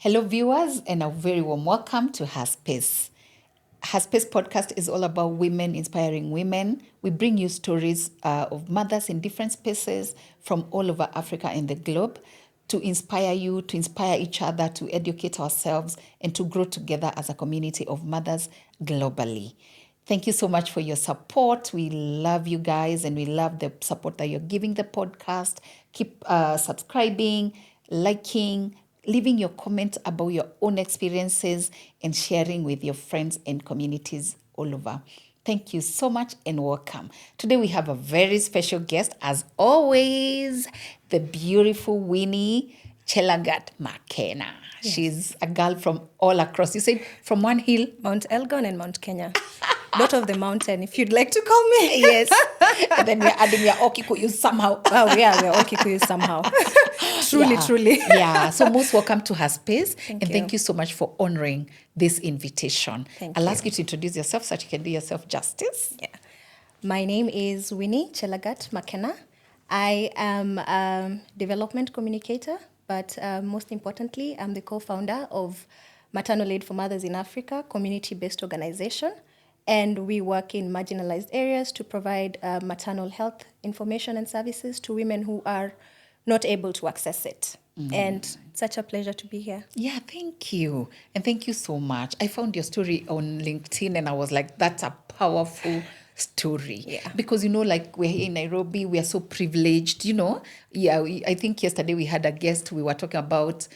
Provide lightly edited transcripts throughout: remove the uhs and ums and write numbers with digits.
Hello, viewers, and a very warm welcome to Huspace. Huspace podcast is all about women inspiring women. We bring you stories of mothers in different spaces from all over Africa and the globe to inspire you, to inspire each other, to educate ourselves, and to grow together as a community of mothers globally. Thank you so much for your support. We love you guys, and we love the support that you're giving the podcast. Keep subscribing, liking, leaving your comments about your own experiences, and sharing with your friends and communities all over. Thank you so much and welcome. Today we have a very special guest, as always, the beautiful Winnie Chelagat McKenna. Yes. She's a girl from all across. You said from one hill? Mount Elgon and Mount Kenya. Not of the mountain, if you'd like to call me. Yes. And then we're adding your Okikuyu somehow. Oh, yeah, we're Okikuyu somehow. Truly. Yeah. So most welcome to Huspace. Thank and you. Thank you so much for honoring this invitation. Thank I'll you. ask you to introduce yourself so that you can do yourself justice. Yeah. My name is Winnie Chelagat McKenna. I am a development communicator, but most importantly, I'm the co-founder of Maternal Aid for Mothers in Africa, community-based organization. And we work in marginalized areas to provide maternal health information and services to women who are not able to access it. And it's such a pleasure to be here. Yeah, thank you. And thank you so much. I found your story on LinkedIn and I was like, that's a powerful story. Yeah. Because, like we're here in Nairobi, we are so privileged, Yeah, I think yesterday we had a guest, we were talking about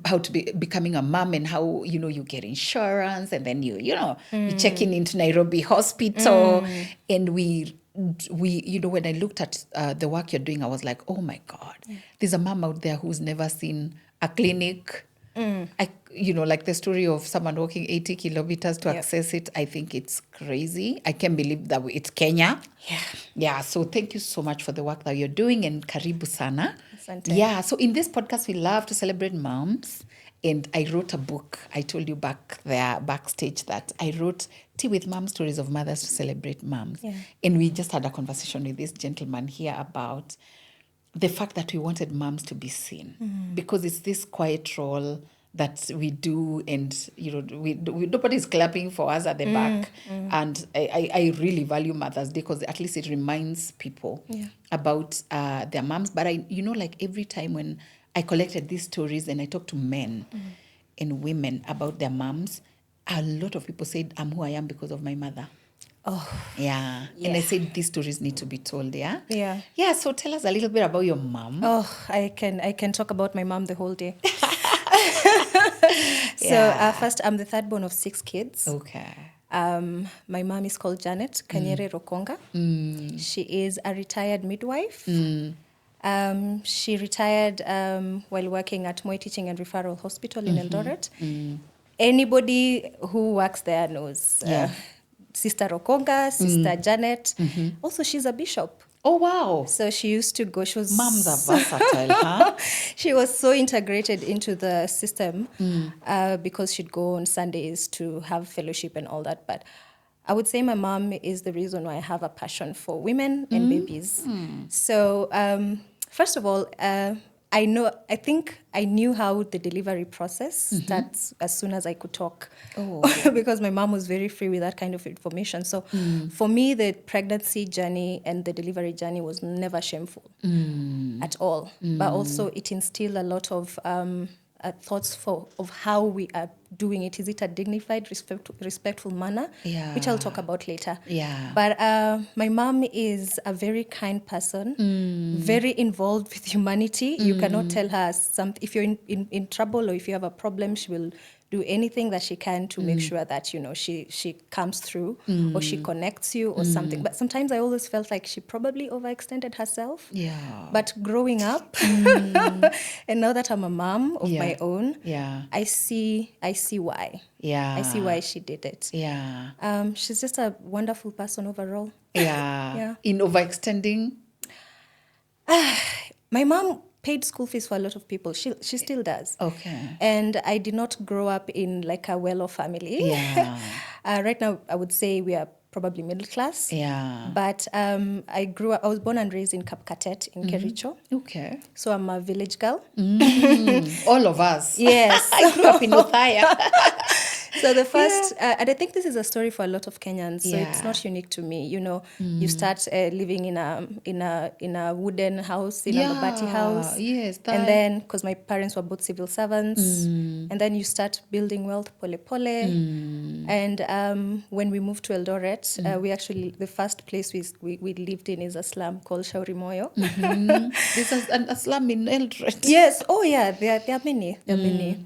how to be becoming a mom and how, you get insurance and then you check into Nairobi hospital. And we when I looked at the work you're doing, I was like, oh my God, there's a mom out there who's never seen a clinic. Like the story of someone walking 80 kilometers to access it. I think it's crazy. I can't believe that it's Kenya. Yeah. So thank you so much for the work that you're doing and karibu sana. Asante. Yeah. So in this podcast, we love to celebrate moms. And I wrote a book. I told you back there, backstage, that I wrote Tea with Mom, Stories of Mothers to Celebrate Moms. Yeah. And we just had a conversation with this gentleman here about the fact that we wanted moms to be seen. Because it's this quiet role that we do, and nobody's clapping for us at the back. And I really value Mother's Day because at least it reminds people about their moms. But every time when I collected these stories and I talked to men and women about their moms, a lot of people said, I'm who I am because of my mother. Oh. Yeah. And I said these stories need to be told, yeah? Yeah. Yeah, so tell us a little bit about your mom. Oh, I can talk about my mom the whole day. So first, I'm the third born of 6 kids. Okay. My mom is called Janet Kanyere Rokonga. She is a retired midwife. She retired while working at Moi Teaching and Referral Hospital in Eldoret. Anybody who works there knows Sister Rokonga, Sister Janet. Also, she's a bishop. Oh, wow. So she used to go, she was... Moms are versatile, huh? She was so integrated into the system because she'd go on Sundays to have fellowship and all that. But I would say my mom is the reason why I have a passion for women and babies. So first of all, I think I knew how the delivery process starts as soon as I could talk. Oh. Because my mom was very free with that kind of information. So for me, the pregnancy journey and the delivery journey was never shameful at all. But also it instilled a lot of thoughts of how we are doing it. Is it a dignified, respectful manner? Yeah. Which I'll talk about later. Yeah. But my mom is a very kind person, very involved with humanity. You cannot tell her something. If you're in trouble or if you have a problem, she will do anything that she can to make sure that, she comes through or she connects you or something. But sometimes I always felt like she probably overextended herself. Yeah. But growing up, and now that I'm a mom of my own, I see why. Yeah. I see why she did it. Yeah. She's just a wonderful person overall. Yeah. In overextending? My mom paid school fees for a lot of people. She still does. Okay. And I did not grow up in like a well-off family. Yeah. Right now, I would say we are probably middle class. Yeah. But I was born and raised in Kapkatet in Kericho. Okay. So I'm a village girl. All of us. Yes. I grew up in Uthaya. So the first, and I think this is a story for a lot of Kenyans. So it's Yeah. not unique to me. You know, you start living in a wooden house, in a mabati house. Yes. And then, because my parents were both civil servants, and then you start building wealth, pole pole. And when we moved to Eldoret, we actually, the first place we lived in is a slum called Shauri Moyo. This is a slum in Eldoret. Yes. Oh, yeah. There are many. There are many.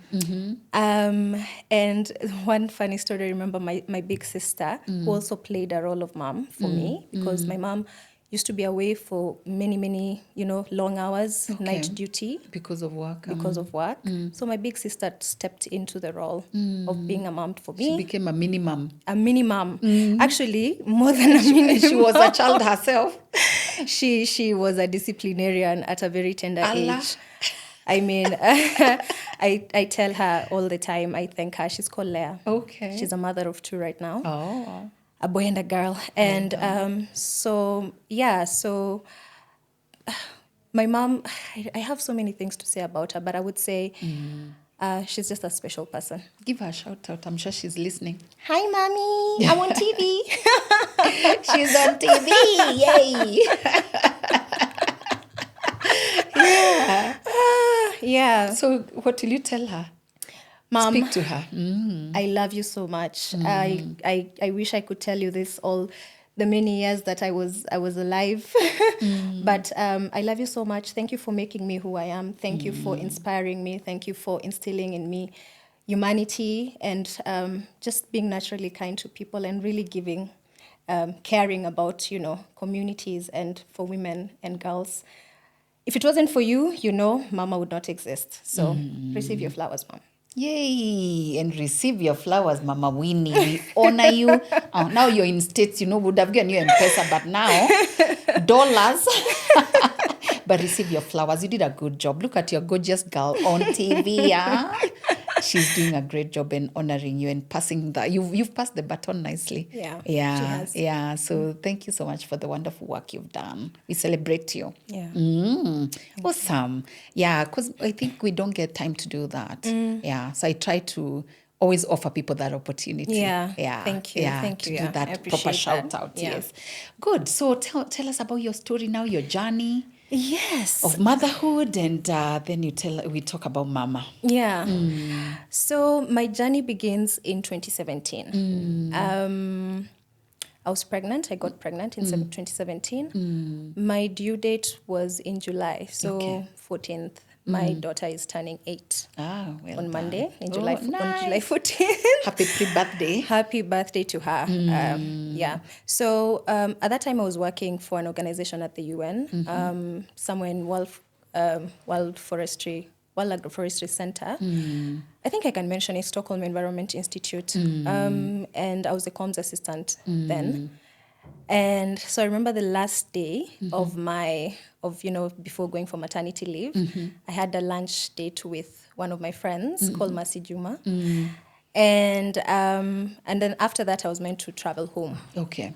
And one funny story, I remember my big sister, who also played a role of mom for me, because my mom used to be away for many, long hours, night duty. Because of work. So my big sister stepped into the role of being a mom for me. She became a mini mom. A mini mom. Actually, more than a mini She was a child herself. She was a disciplinarian at a very tender age. I mean, I tell her all the time, I thank her. She's called Leah. Okay. She's a mother of 2 right now. Oh. A boy and a girl. And so my mom, I have so many things to say about her, but I would say she's just a special person. Give her a shout out. I'm sure she's listening. Hi, Mommy. I'm on TV. She's on TV. Yay. Yeah. So what will you tell her? Mom, Speak to her. I love you so much. I wish I could tell you this all the many years that I was alive. But I love you so much. Thank you for making me who I am. Thank you for inspiring me. Thank you for instilling in me humanity and just being naturally kind to people and really giving, caring about, communities and for women and girls. If it wasn't for you, Mama would not exist. So receive your flowers, Mom. Yay! And receive your flowers, Mama Winnie. We honor you. Now you're in States, would have given you M-Pesa, but now, dollars. But receive your flowers. You did a good job. Look at your gorgeous girl on TV. Yeah? She's doing a great job in honoring you and passing that. You've passed the baton nicely. Yeah, she has. Yeah. So thank you so much for the wonderful work you've done. We celebrate you. Yeah. Awesome. Yeah, because I think we don't get time to do that. Yeah. So I try to always offer people that opportunity. Yeah. Yeah. Thank you. Yeah, Thank you. to do that I proper appreciate shout that. out. Yeah. Yes. Good. So tell us about your story now, your journey Yes. of motherhood, and then we talk about Mama. Yeah. So my journey begins in 2017. I was pregnant. I got pregnant in 2017. My due date was in July, so 14th. My daughter is turning 8 Well on done. Monday, on Nice. July 14th. Happy pre-birthday. Happy birthday to her. Yeah. So at that time, I was working for an organization at the UN, somewhere in Wild Agroforestry Center. I think I can mention it, Stockholm Environment Institute. And I was a comms assistant then. And so I remember the last day of before going for maternity leave, I had a lunch date with one of my friends called Mercy Juma. And then after that, I was meant to travel home. Okay.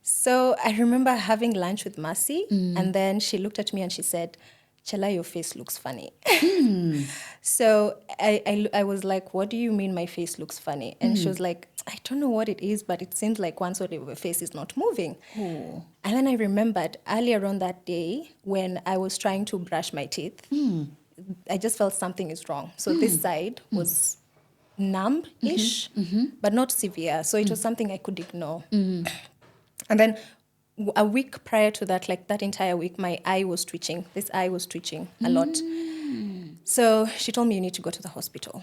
So I remember having lunch with Mercy, and then she looked at me and she said, Chela, your face looks funny. So I was like, what do you mean my face looks funny? And she was like, I don't know what it is, but it seems like one side of your face is not moving. Oh. And then I remembered earlier on that day when I was trying to brush my teeth, I just felt something is wrong. So this side was numb-ish, but not severe. So it was something I could ignore. And then a week prior to that, like that entire week, my eye was twitching. This eye was twitching a lot. So she told me, you need to go to the hospital.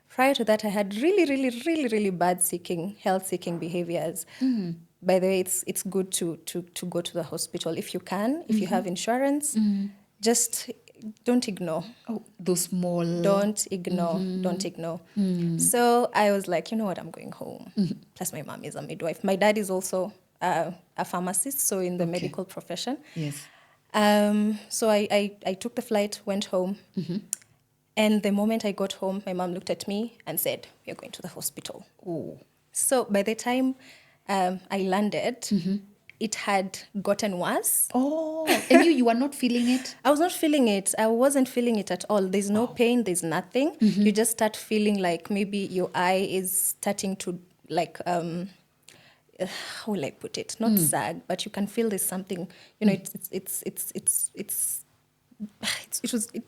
Prior to that, I had really bad health-seeking behaviors. By the way, it's good to go to the hospital if you can, if you have insurance. Just don't ignore. Oh, those small. Don't ignore. Don't ignore. So I was like, you know what, I'm going home. Plus my mom is a midwife. My dad is also a pharmacist, so in the medical profession. Yes. So I took the flight, went home. And the moment I got home, my mom looked at me and said, you're going to the hospital. Oh. So by the time I landed, it had gotten worse. Oh, and you were not feeling it? I was not feeling it. I wasn't feeling it at all. There's no pain. There's nothing. You just start feeling like maybe your eye is starting to like, how will I put it? Not sag, but you can feel there's something, there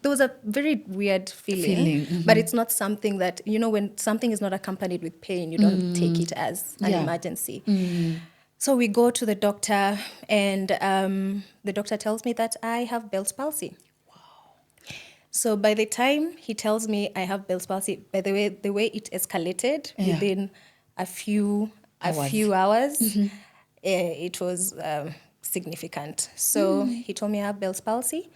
was a very weird feeling. But it's not something that, when something is not accompanied with pain, you don't take it as an emergency. So we go to the doctor, and the doctor tells me that I have Bell's palsy. Wow. So by the time he tells me I have Bell's palsy, by the way it escalated within a few hours, it was significant. So he told me I have Bell's palsy,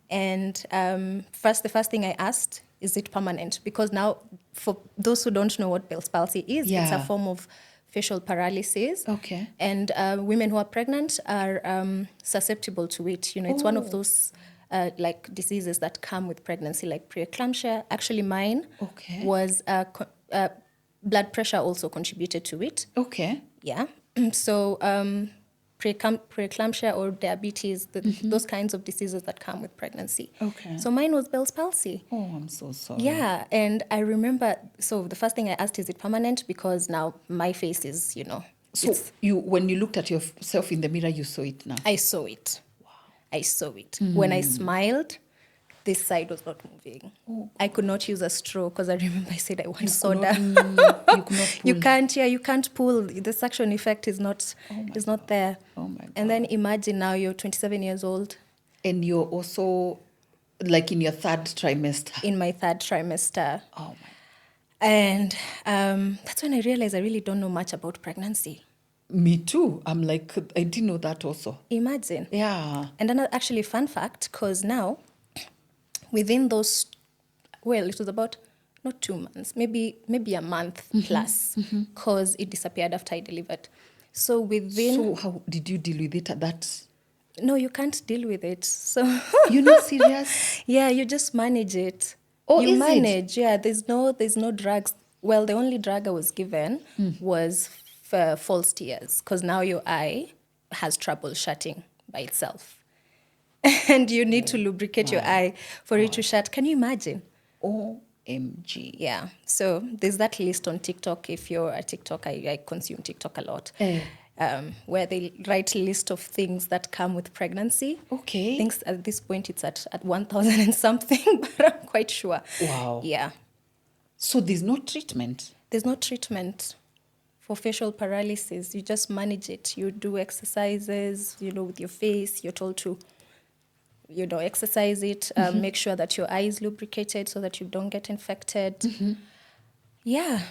and the first thing I asked, is it permanent? Because now, for those who don't know what Bell's palsy is, it's a form of facial paralysis. Okay. And women who are pregnant are susceptible to it. It's one of those like diseases that come with pregnancy, like preeclampsia. Actually, mine was blood pressure also contributed to it. Okay. Yeah. So preeclampsia or diabetes, those kinds of diseases that come with pregnancy. Okay. So mine was Bell's palsy. Oh, I'm so sorry. Yeah, and I remember, so the first thing I asked, is it permanent? Because now my face is, So when you looked at yourself in the mirror, you saw it now? I saw it. Wow. I saw it. When I smiled, this side was not moving. Oh, I could not use a straw because I remember I said I want soda. You could not pull. You can't pull. The suction effect is not there. Oh my God. And then imagine now you're 27 years old. And you're also like in your third trimester. In my third trimester. Oh my. And that's when I realized I really don't know much about pregnancy. Me too. I'm like, I didn't know that also. Imagine. Yeah. And then actually, fun fact, because now, within those, it was about not 2 months, maybe a month plus, because it disappeared after I delivered. So how did you deal with it at that? No, you can't deal with it. So you're not serious? Yeah, you just manage it. Oh, you is manage. It? Yeah, there's no drugs. Well, the only drug I was given was for false tears, because now your eye has trouble shutting by itself. And you need to lubricate your eye for it to shut. Can you imagine? OMG. Yeah. So there's that list on TikTok. If you're a TikTok, I consume TikTok a lot. Where they write a list of things that come with pregnancy. Okay. I think at this point it's at 1,000 and something, but I'm quite sure. Wow. Yeah. So there's no treatment? There's no treatment for facial paralysis. You just manage it. You do exercises, with your face. You're told to, exercise it. Make sure that your eye is lubricated so that you don't get infected. Yeah.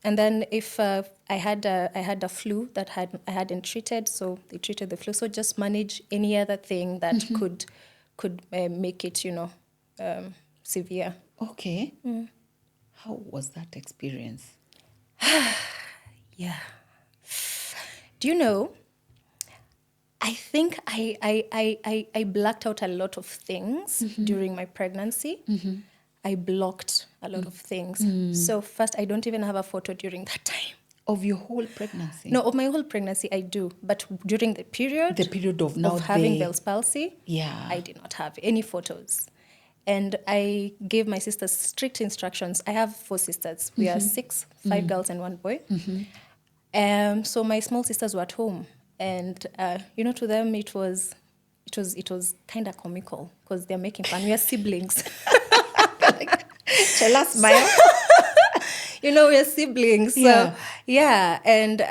And then if I had a flu that I hadn't treated, so they treated the flu. So just manage any other thing that could make it, severe. Okay. How was that experience? Yeah. Do you know? I think I blacked out a lot of things during my pregnancy. I blocked a lot of things. So first, I don't even have a photo during that time. Of your whole pregnancy? No, of my whole pregnancy, I do. But during the period of having Bell's palsy, I did not have any photos. And I gave my sisters strict instructions. I have 4 sisters. We are 6, 5 girls and 1 boy. So my small sisters were at home. And, to them, it was kind of comical because they're making fun. We are siblings. Tell us, Maya. We're siblings. So, yeah. And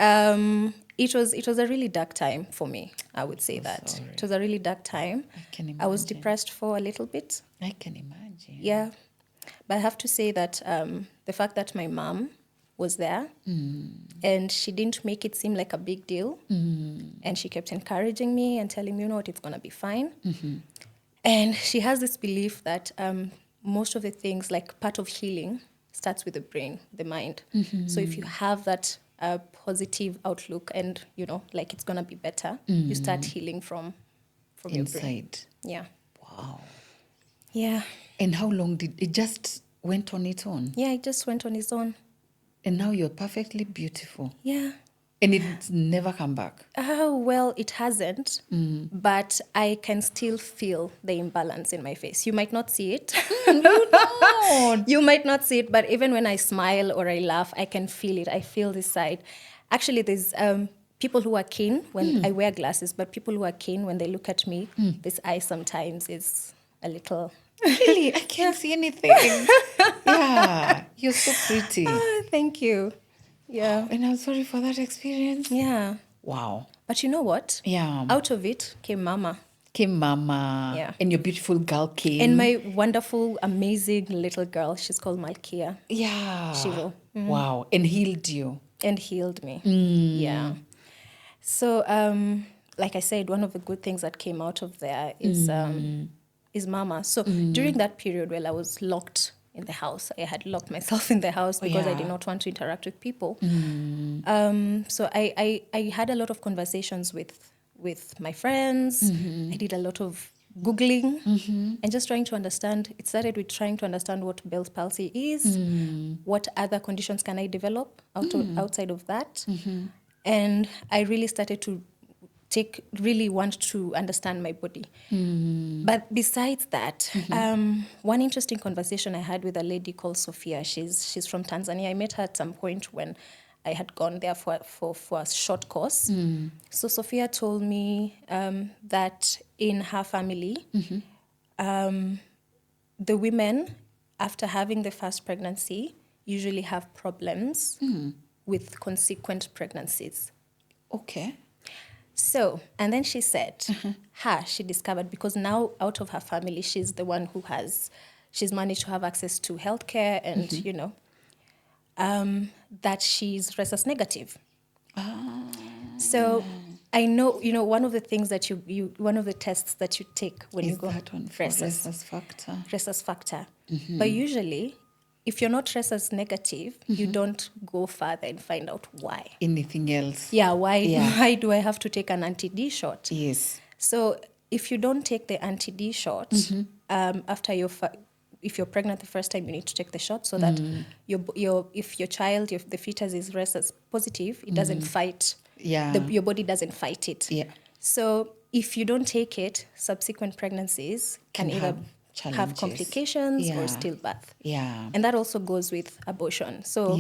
it was a really dark time for me, I would say that. Sorry. It was a really dark time. I can imagine. I was depressed for a little bit. I can imagine. Yeah. But I have to say that the fact that my mom was there and she didn't make it seem like a big deal. And she kept encouraging me and telling me, it's going to be fine. And she has this belief that most of the things, like part of healing, starts with the brain, the mind. So if you have that positive outlook and, like it's going to be better, you start healing from your brain. Inside. Yeah. Wow. Yeah. And how long did it just went on its own? Yeah, it just went on its own. And now you're perfectly beautiful. Yeah. And it's never come back. Oh, well, it hasn't, but I can still feel the imbalance in my face. You might not see it. You don't. You might not see it, but even when I smile or I laugh, I can feel it. I feel this side. Actually, there's people who are keen when I wear glasses, but people who are keen when they look at me, this eye sometimes is a little... Really? I can't see anything. Yeah. You're so pretty. Thank you. Yeah. And I'm sorry for that experience. Yeah. Wow. But you know what? Yeah. Out of it came Mama. Came Mama. Yeah. And your beautiful girl came. And my wonderful, amazing little girl, she's called Malkia. Yeah. Shiro. Wow. And healed you. And healed me. Yeah. So, like I said, one of the good things that came out of there is Mama. So during that period where I was locked in the house, I had locked myself in the house because I did not want to interact with people. So I had a lot of conversations with my friends. I did a lot of Googling and just trying to understand. It started with trying to understand what Bell's palsy is, what other conditions can I develop outside of that. And I really started to really want to understand my body. But besides that, one interesting conversation I had with a lady called Sophia, she's from Tanzania. I met her at some point when I had gone there for a short course. So Sophia told me that in her family, the women, after having the first pregnancy, usually have problems with consequent pregnancies. Okay. So, and then she said, she discovered, because now out of her family, she's the one who she's managed to have access to healthcare and, that she's rhesus negative. So I know, one of the things that one of the tests that you take when you go that one for rhesus factor? Rhesus factor. But usually, if you're not rhesus negative, you don't go further and find out why. Anything else? Yeah, why do I have to take an anti-D shot? Yes. So if you don't take the anti-D shot, after if you're pregnant the first time, you need to take the shot so that if your child, if the fetus is rhesus positive, it doesn't fight. Yeah. Your body doesn't fight it. Yeah. So if you don't take it, subsequent pregnancies can either have complications or stillbirth. Yeah. And that also goes with abortion. So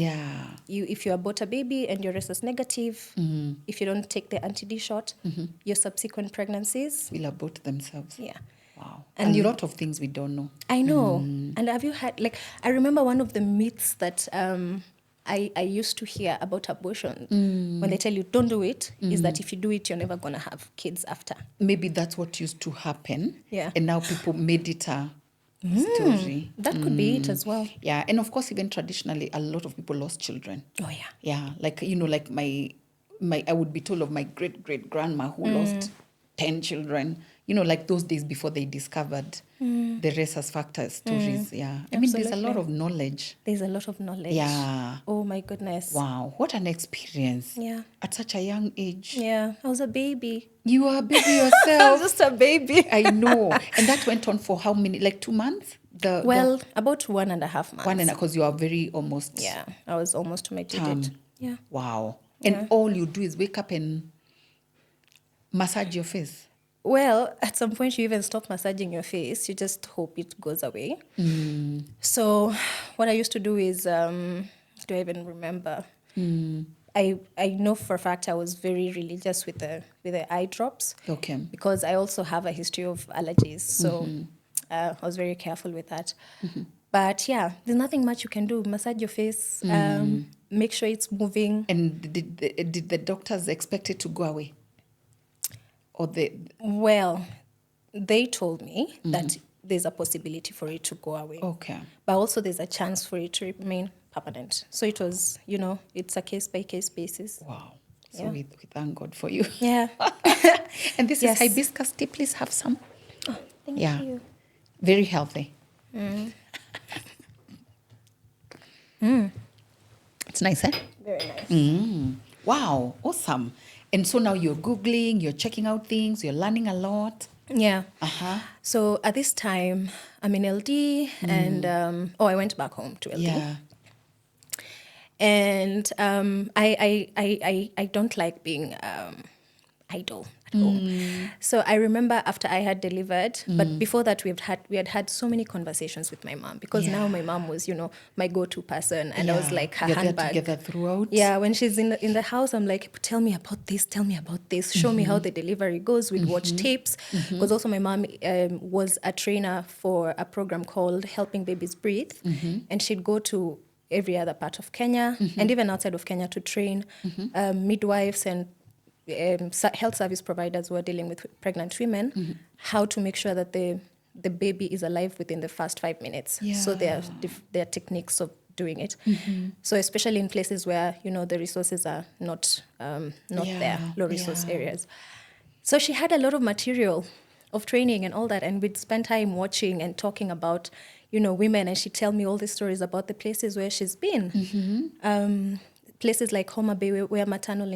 if you abort a baby and you're rhesus negative, if you don't take the anti-D shot, your subsequent pregnancies will abort themselves. Yeah. Wow. And a lot of things we don't know. I know. And have you had, I remember one of the myths that I used to hear about abortion when they tell you don't do it, is that if you do it, you're never going to have kids after. Maybe that's what used to happen. Yeah. And now people made it a story. That could be it as well. Yeah. And of course, even traditionally, a lot of people lost children. Oh, yeah. Yeah. Like, like my I would be told of my great-great-grandma who lost 10 children. Like those days before they discovered the rhesus factor stories. Yeah. I mean, there's a lot of knowledge. There's a lot of knowledge. Yeah. Oh, my goodness. Wow. What an experience. Yeah. At such a young age. Yeah. I was a baby. You were a baby yourself. I was just a baby. I know. And that went on for how many? Like 2 months? About 1.5 months. Because you are very almost... Yeah. I was almost to my due date. Yeah. Wow. And all you do is wake up and massage your face. Well, at some point you even stop massaging your face. You just hope it goes away. So what I used to do is, do I even remember? I know for a fact I was very religious with the eye drops. Okay. Because I also have a history of allergies. So I was very careful with that. But yeah, there's nothing much you can do. Massage your face, make sure it's moving. And did the doctors expect it to go away? Well, they told me that there's a possibility for it to go away. Okay. But also there's a chance for it to remain permanent. So it was, it's a case-by-case basis. Wow. So we thank God for you. Yeah. And this is hibiscus tea. Please have some. Oh, thank you. Very healthy. It's nice, eh? Very nice. Wow. Awesome. And so now you're Googling, you're checking out things, you're learning a lot. Yeah. So at this time, I'm in LD and, I went back home to LD. Yeah. And I don't like being idle at home. So I remember after I had delivered, but before that we had so many conversations with my mom, because now my mom was, my go-to person, and I was like her You're there handbag. together throughout. Yeah, when she's in the house, I'm like, tell me about this, show me how the delivery goes. We'd watch tapes, because also my mom was a trainer for a program called Helping Babies Breathe, and she'd go to every other part of Kenya and even outside of Kenya to train midwives and health service providers who are dealing with pregnant women, how to make sure that the baby is alive within the first 5 minutes. So there are techniques of doing it. So especially in places where the resources are not there, low resource areas. So she had a lot of material of training and all that, and we'd spend time watching and talking about women, and she'd tell me all these stories about the places where she's been. Places like Homa Bay, where maternal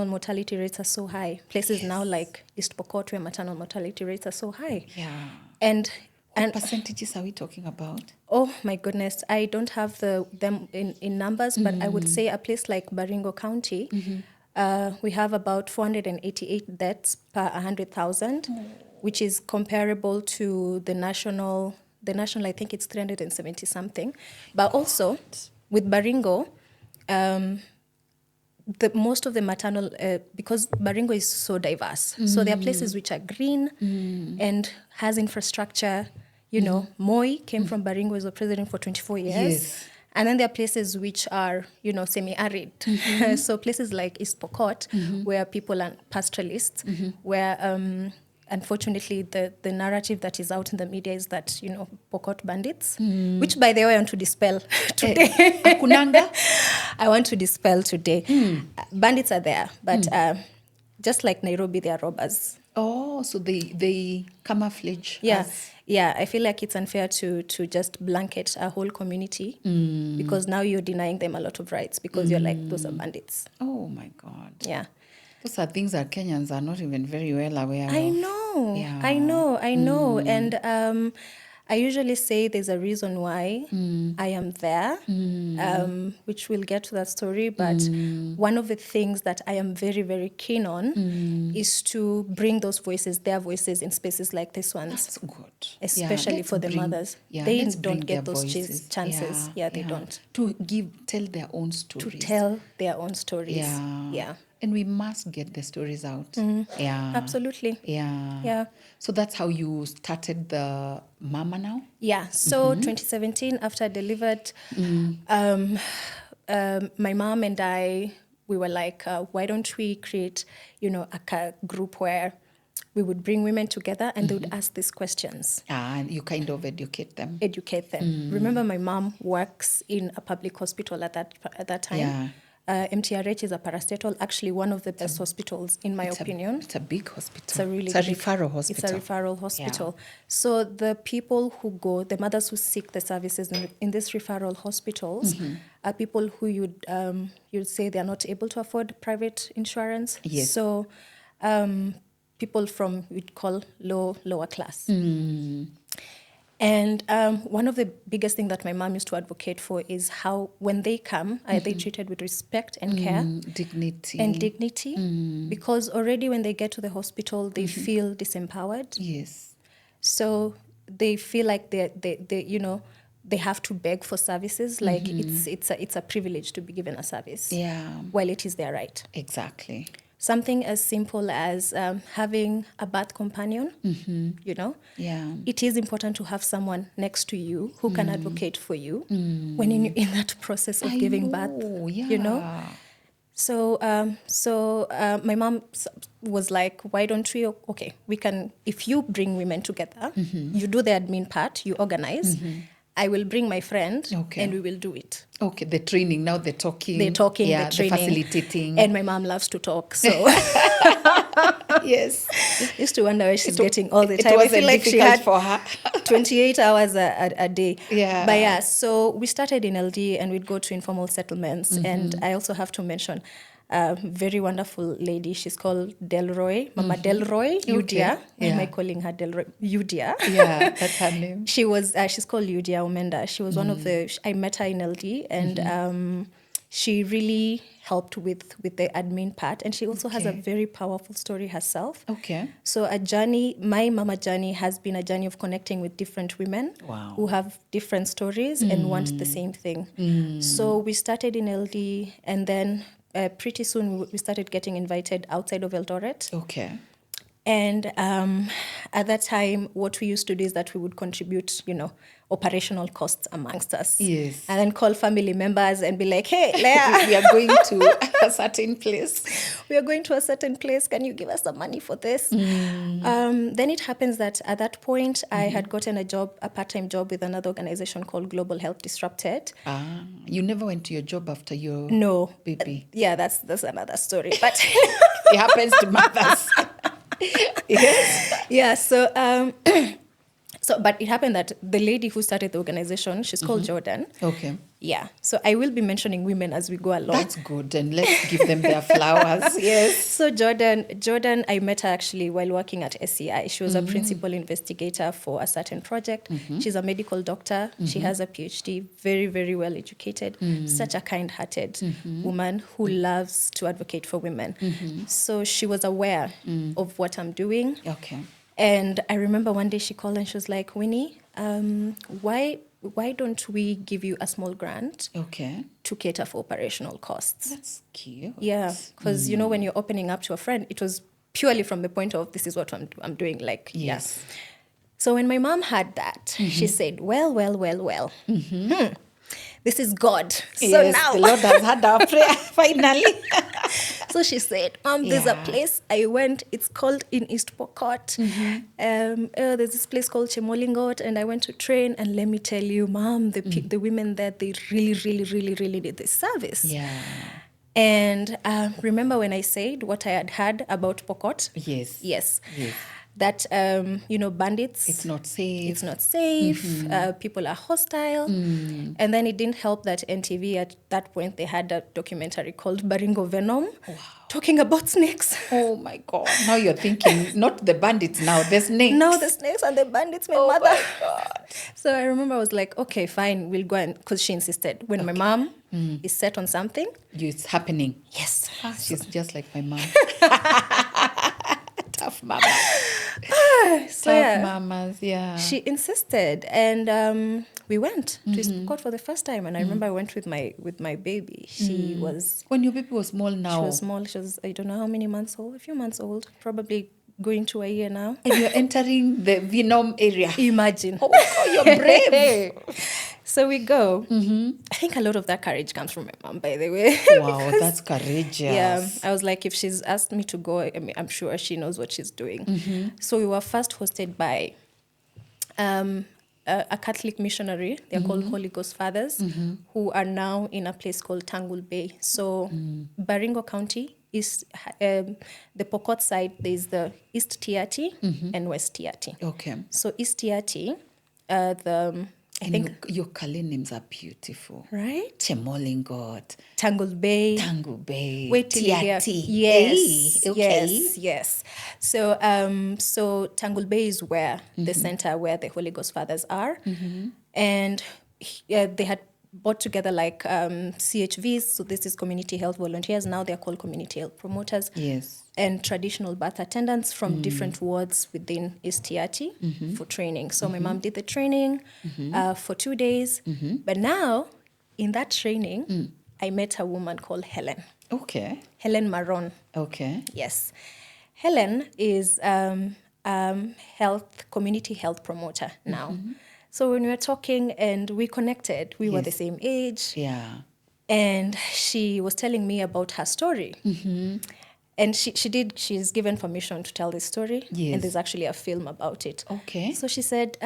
mortality rates are so high. Places now like East Pokot, where maternal mortality rates are so high. Yeah. And What percentages are we talking about? Oh my goodness, I don't have them in numbers, but I would say a place like Baringo County, we have about 488 deaths per 100,000, which is comparable to the national, I think it's 370 something. But also with Baringo, most of the maternal, because Baringo is so diverse, so there are places which are green and has infrastructure. Moi came from Baringo, was a president for 24 years. Yes. And then there are places which are, semi-arid. So places like East Pokot, where people are pastoralists, where unfortunately the narrative that is out in the media is that, Pokot bandits, which by the way I want to dispel today. Akunanga? I want to dispel today. Bandits are there, but just like Nairobi, they are robbers. Oh, so they camouflage. Yeah, I feel like it's unfair to just blanket a whole community because now you're denying them a lot of rights because you're like, those are bandits. Oh my God. Yeah. Those are things that Kenyans are not even very well aware of. I know. Yeah. I know. And I usually say there's a reason why I am there, which we'll get to that story. But one of the things that I am very, very keen on is to bring those voices, their voices, in spaces like this ones. That's good. Especially for the mothers. They don't get those chances. They don't. To tell their own stories. To tell their own stories. Yeah. And we must get the stories out. Yeah. Absolutely. Yeah. So that's how you started the Mama Now? Yeah. So 2017, after I delivered, my mom and I, we were like, why don't we create, a group where we would bring women together and they would ask these questions. And you kind of educate them. Remember, my mom works in a public hospital at that time. Yeah. MTRH is a parastatal, actually one of the best hospitals, in my opinion. It's a big hospital. It's a referral hospital. It's a referral hospital. Yeah. So the people who go, the mothers who seek the services in these referral hospitals are people who you'd say they're not able to afford private insurance. Yes. So people from, we'd call lower class. And one of the biggest things that my mom used to advocate for is how, when they come, are they treated with respect and care? Dignity. Because already when they get to the hospital, they feel disempowered. Yes. So they feel like they have to beg for services. Like it's a privilege to be given a service. Yeah. While it is their right. Exactly. Something as simple as having a birth companion, Yeah. It is important to have someone next to you who can advocate for you when in that process of giving birth, Yeah. So my mom was like, why don't we, if you bring women together, you do the admin part, you organize, I will bring my friend and we will do it. Okay, the training, now the talking. The training. The facilitating. And my mom loves to talk, so. Yes. Used to wonder where she's getting all the time. I feel like she had for her 28 hours a day. Yeah. But yeah, so we started in LD and we'd go to informal settlements. And I also have to mention, very wonderful lady. She's called Delroy, Mama Delroy, Yudia. Why am I calling her Delroy? Yudia. Yeah, that's her name. She was, she's called Yudia Omenda. She was one of the, I met her in LD, and she really helped with the admin part. And she also has a very powerful story herself. Okay. So a journey, my mama journey has been a journey of connecting with different women who have different stories and want the same thing. So we started in LD, and then pretty soon we started getting invited outside of Eldoret. Okay. And at that time, what we used to do is that we would contribute, operational costs amongst us. Yes. And then call family members and be like, hey, Leah, we are going to a certain place. We are going to a certain place. Can you give us some money for this? Then it happens that at that point, I had gotten a part-time job with another organization called Global Health Disrupted. You never went to your job after your baby? Yeah, that's another story. But it happens to mothers. Yes. Yeah, but it happened that the lady who started the organization, she's called Jordan. Okay. Yeah. So I will be mentioning women as we go along. That's good. And let's give them their flowers. Yes. So Jordan, I met her actually while working at SCI. She was a principal investigator for a certain project. She's a medical doctor. She has a PhD, very, very well educated. Such a kind-hearted woman who loves to advocate for women. So she was aware of what I'm doing. Okay. And I remember one day she called and she was like, Winnie, why don't we give you a small grant to cater for operational costs? That's cute. Yeah, because, when you're opening up to a friend, it was purely from the point of, this is what I'm doing. Like, yes. Yeah. So when my mom had that, she said, well. This is God. So now the Lord has had our prayer finally. So she said, there's a place I went. It's called in East Pokot. There's this place called Chemolingot, and I went to train. And let me tell you, Mom, the women there, they really, really, really, really did this service. Yeah. And remember when I said what I had heard about Pokot? Yes. That, bandits. It's not safe. People are hostile. And then it didn't help that NTV at that point, they had a documentary called Baringo Venom, talking about snakes. Oh my God. Now you're thinking, not the bandits now, the snakes. No, the snakes and the bandits, my mother. My God. So I remember I was like, okay, fine, we'll go, and because she insisted. When my mom is set on something. It's happening. Yes. She's just like my mom. Tough mama. Mamas, yeah. She insisted, and we went to East Pokot for the first time. And I remember I went with my baby. She was, when your baby was small now. She was small. She was, I don't know how many months old. A few months old, probably going to a year now. And you're entering the Venom area. Imagine. Oh, you're brave. So we go. I think a lot of that courage comes from my mom, by the way. Wow, that's courageous. Yeah, I was like, if she's asked me to go, I'm sure she knows what she's doing. So we were first hosted by a Catholic missionary. They're called Holy Ghost Fathers, who are now in a place called Tangul Bay. So Baringo County is the Pokot side. There's the East Tiati and West Tiati. Okay. So East Tiati, I think your Kali names are beautiful. Right? Chemolingot. Tangul Bay. Wait till you hear. Yes. Okay. Yes. So Tangul Bay is where the center where the Holy Ghost Fathers are. And they had brought together like CHVs. So this is community health volunteers. Now they're called community health promoters. Yes. And traditional birth attendants from different wards within East Tiati for training. So my mom did the training for 2 days. But now, in that training, I met a woman called Hellen. Okay. Hellen Maron. Okay. Yes. Hellen is community health promoter now. So when we were talking and we connected, we were the same age. Yeah. And she was telling me about her story. And she's given permission to tell this story. Yes. And there's actually a film about it. Okay. So she said,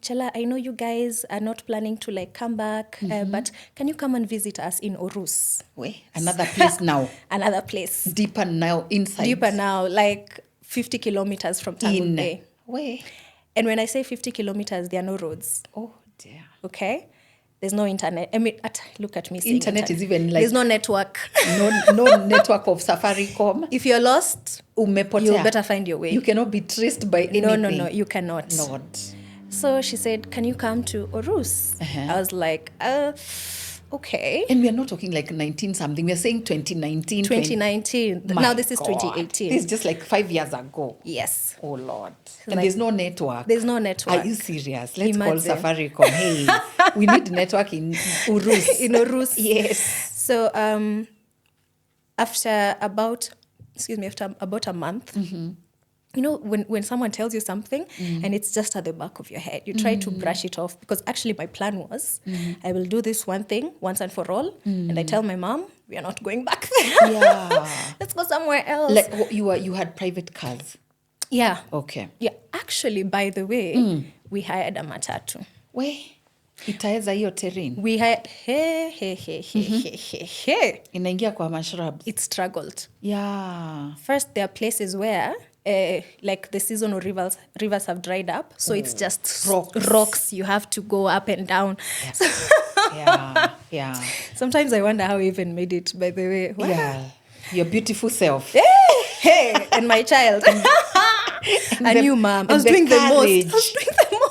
Chela, I know you guys are not planning to like come back, but can you come and visit us in Orus? Wait, another place now. Another place. Deeper now, inside. Deeper now, like 50 kilometers from Tangul Bay. Wait. And when I say 50 kilometers, there are no roads. Oh, dear. Okay? There's no internet. I mean, look at me saying Internet is even like... There's no network. no network of Safaricom. If you're lost, Umepotea. you better find your way. You cannot be traced by anything. No, you cannot. Not. So she said, can you come to Orus? I was like, okay. And we are not talking like 19-something. We are saying 2019. 2019. Now this is 2018. This is just like 5 years ago. Yes. Oh, Lord. And Like, there's no network. There's no network. Are you serious? Let's Imagine. call Safaricom. Hey, we need network in Urus. In Orus. Yes. So after about a month, you know, when someone tells you something and it's just at the back of your head, you try to brush it off, because actually my plan was I will do this one thing once and for all, and I tell my mom, we are not going back there. Yeah. Let's go somewhere else. Like you had private cars. Yeah. Okay. Yeah. Actually, by the way, we hired a matatu. We itaweza hiyo terrain. We hired Inaingia kwa mashrubs. it struggled. Yeah. First, there are places where like the seasonal rivers have dried up, so it's just rocks. You have to go up and down. Yeah. So Yeah. sometimes I wonder how we even made it, by the way. Wow. Yeah. Your beautiful self. Hey, and my child. A new mom. I was doing the most.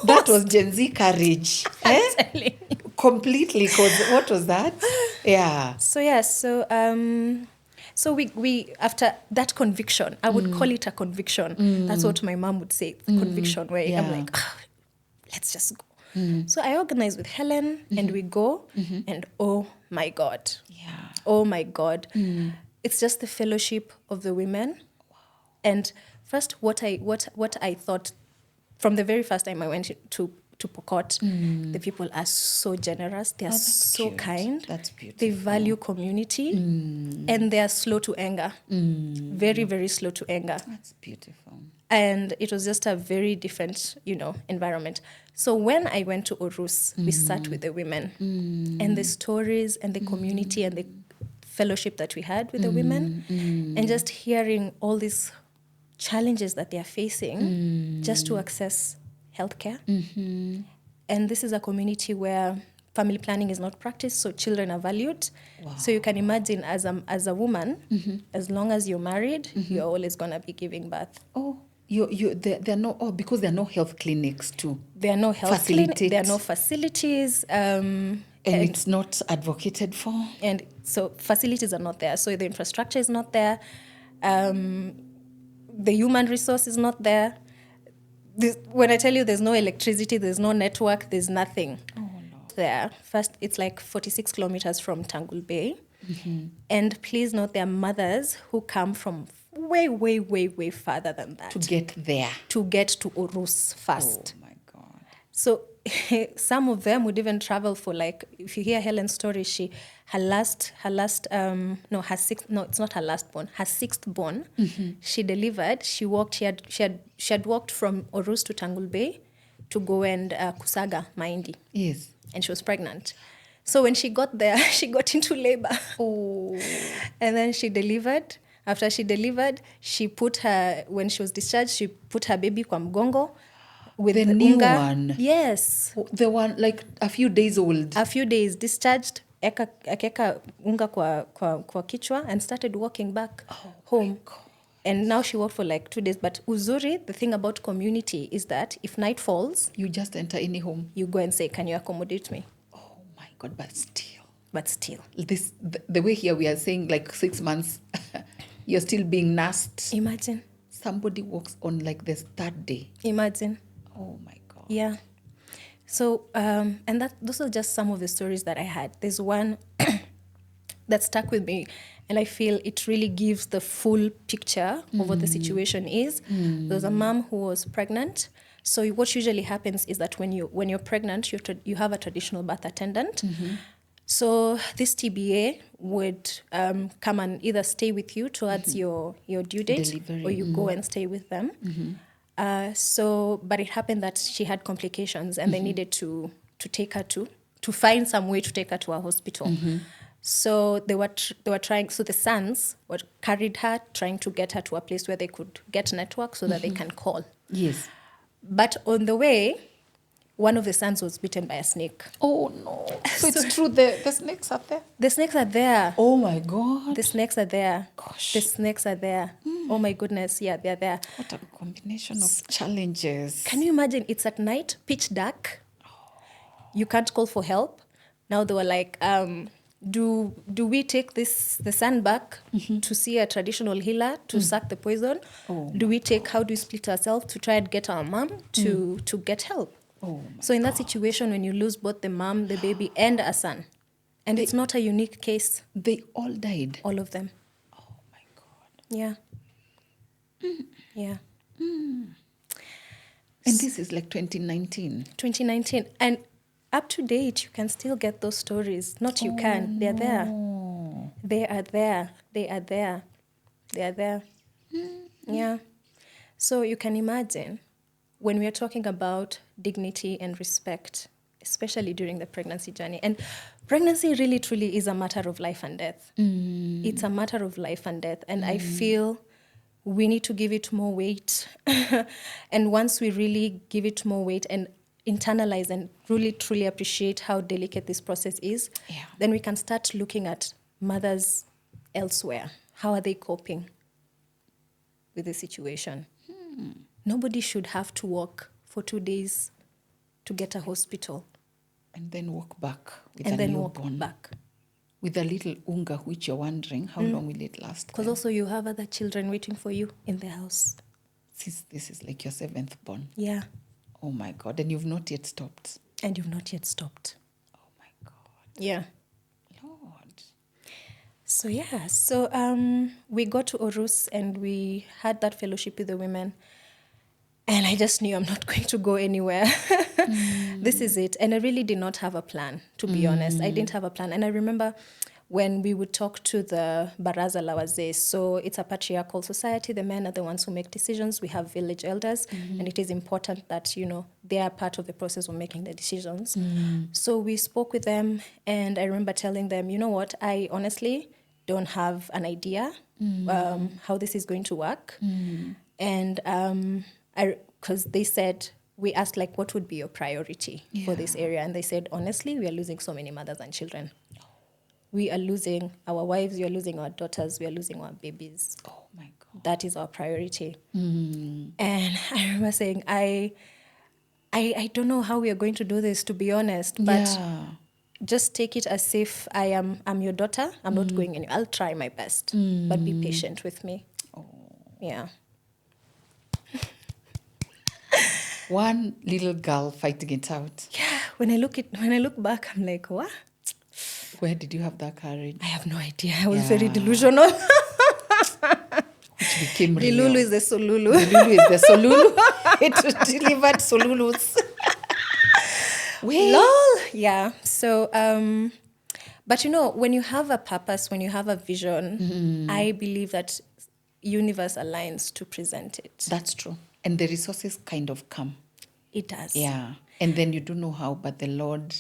That was Gen Z courage. I'm telling you. Completely. Because what was that? Yeah. So we after that conviction, I would call it a conviction. That's what my mom would say, conviction, where I'm like, let's just go. So I organize with Hellen and we go, and oh my God. Yeah. Oh my God. It's just the fellowship of the women. Wow. And first, what I thought from the very first time I went to Pokot, the people are so generous. They are so cute. kind. That's beautiful. They value community, and they are slow to anger. Very, very slow to anger. That's beautiful. And it was just a very different, environment. So when I went to Orus, we sat with the women, and the stories and the community and the fellowship that we had with the women, and just hearing all these challenges that they are facing just to access healthcare. And this is a community where family planning is not practiced, so children are valued. Wow. So you can imagine as a woman, as long as you're married, you're always going to be giving birth. Oh, there are no, because there are no health clinics too. There are no health clinics. There are no facilities. And it's not advocated for. And so facilities are not there. So the infrastructure is not there. The human resource is not there. When I tell you there's no electricity, there's no network, there's nothing there. First, it's like 46 kilometers from Tangul Bay. And please note, there are mothers who come from way, way, way, way farther than that. To get there. To get to Orus first. Oh, my God. So some of them would even travel for, like, if you hear Hellen's story, her sixth born, she delivered, she had walked from Orus to Tangul Bay to go and kusaga mahindi. Yes. And she was pregnant. So when she got there, she got into labor. Oh. And then she delivered. After she delivered, when she was discharged, she put her baby kwa mgongo. With the new unga. One? Yes. The one like a few days old? A few days, discharged, akeka unga kwa kichwa and started walking back home. And now she walked for like 2 days. But uzuri, the thing about community is that if night falls, you just enter any home. You go and say, can you accommodate me? Oh my God, but still. The way here we are saying like 6 months, you're still being nursed. Imagine. Somebody walks on like the third day. Imagine. Oh my God. Yeah. So, and those are just some of the stories that I had. There's one that stuck with me, and I feel it really gives the full picture of what the situation is. There was a mom who was pregnant. So what usually happens is that when you're pregnant, you have a traditional birth attendant. So this TBA would come and either stay with you towards your due date, delivery, or you go and stay with them. But it happened that she had complications, and they needed to take her to find some way to take her to a hospital. So they were trying. So the sons carried her, trying to get her to a place where they could get network so that they can call. Yes. But on the way, one of the sons was bitten by a snake. Oh, no. So it's true, the snakes are there? The snakes are there. Oh, my God. The snakes are there. Gosh. The snakes are there. Oh, my goodness. Yeah, they're there. What a combination of challenges. Can you imagine? It's at night, pitch dark. You can't call for help. Now they were like, do we take the son back to see a traditional healer to suck the poison? Oh. How do we split ourselves to try and get our mom to get help? Oh, So in that situation, when you lose both the mom, the baby, and a son, and it's not a unique case. they all died. All of them. Oh, my God. Yeah. Yeah. And this is like 2019. 2019. And up to date, you can still get those stories. Not you can. They're there. Oh. They are there. They are there. They are there. Yeah. So you can imagine when we are talking about dignity and respect, especially during the pregnancy journey. And pregnancy really, truly is a matter of life and death. It's a matter of life and death. And I feel we need to give it more weight. And once we really give it more weight and internalize and really, truly appreciate how delicate this process is, then we can start looking at mothers elsewhere. How are they coping with the situation? Nobody should have to walk for 2 days to get a hospital. And then walk back with And a then newborn. walk back. With a little unga, which you're wondering, how long will it last? Because also you have other children waiting for you in the house. Since this is like your 7th born. Yeah. Oh, my God. And you've not yet stopped. And you've not yet stopped. Oh, my God. Yeah. Lord. So, yeah. So we got to Orus and we had that fellowship with the women. And I just knew I'm not going to go anywhere. This is it. And I really did not have a plan, to be honest. I didn't have a plan. And I remember when we would talk to the Baraza la Wazee. So it's a patriarchal society. The men are the ones who make decisions. We have village elders. And it is important that, they are part of the process of making the decisions. So we spoke with them. And I remember telling them, you know what, I honestly don't have an idea how this is going to work. And because they said, we asked, like, what would be your priority for this area? And they said, honestly, we are losing so many mothers and children. We are losing our wives, we are losing our daughters, we are losing our babies. Oh, my God. That is our priority. And I remember saying, I don't know how we are going to do this, to be honest, but just take it as if I'm your daughter. I'm not going anywhere. I'll try my best, but be patient with me. Oh. Yeah. One little girl fighting it out. Yeah. When I look back, I'm like, what? Where did you have that courage? I have no idea. I was very delusional. Which became The real. Lulu is the Solulu. The Lulu is the Solulu. It delivered Solulus. Lol. Yeah. So, but when you have a purpose, when you have a vision, I believe that universe aligns to present it. That's true. And the resources kind of come. It does. Yeah. And then you don't know how, but the Lord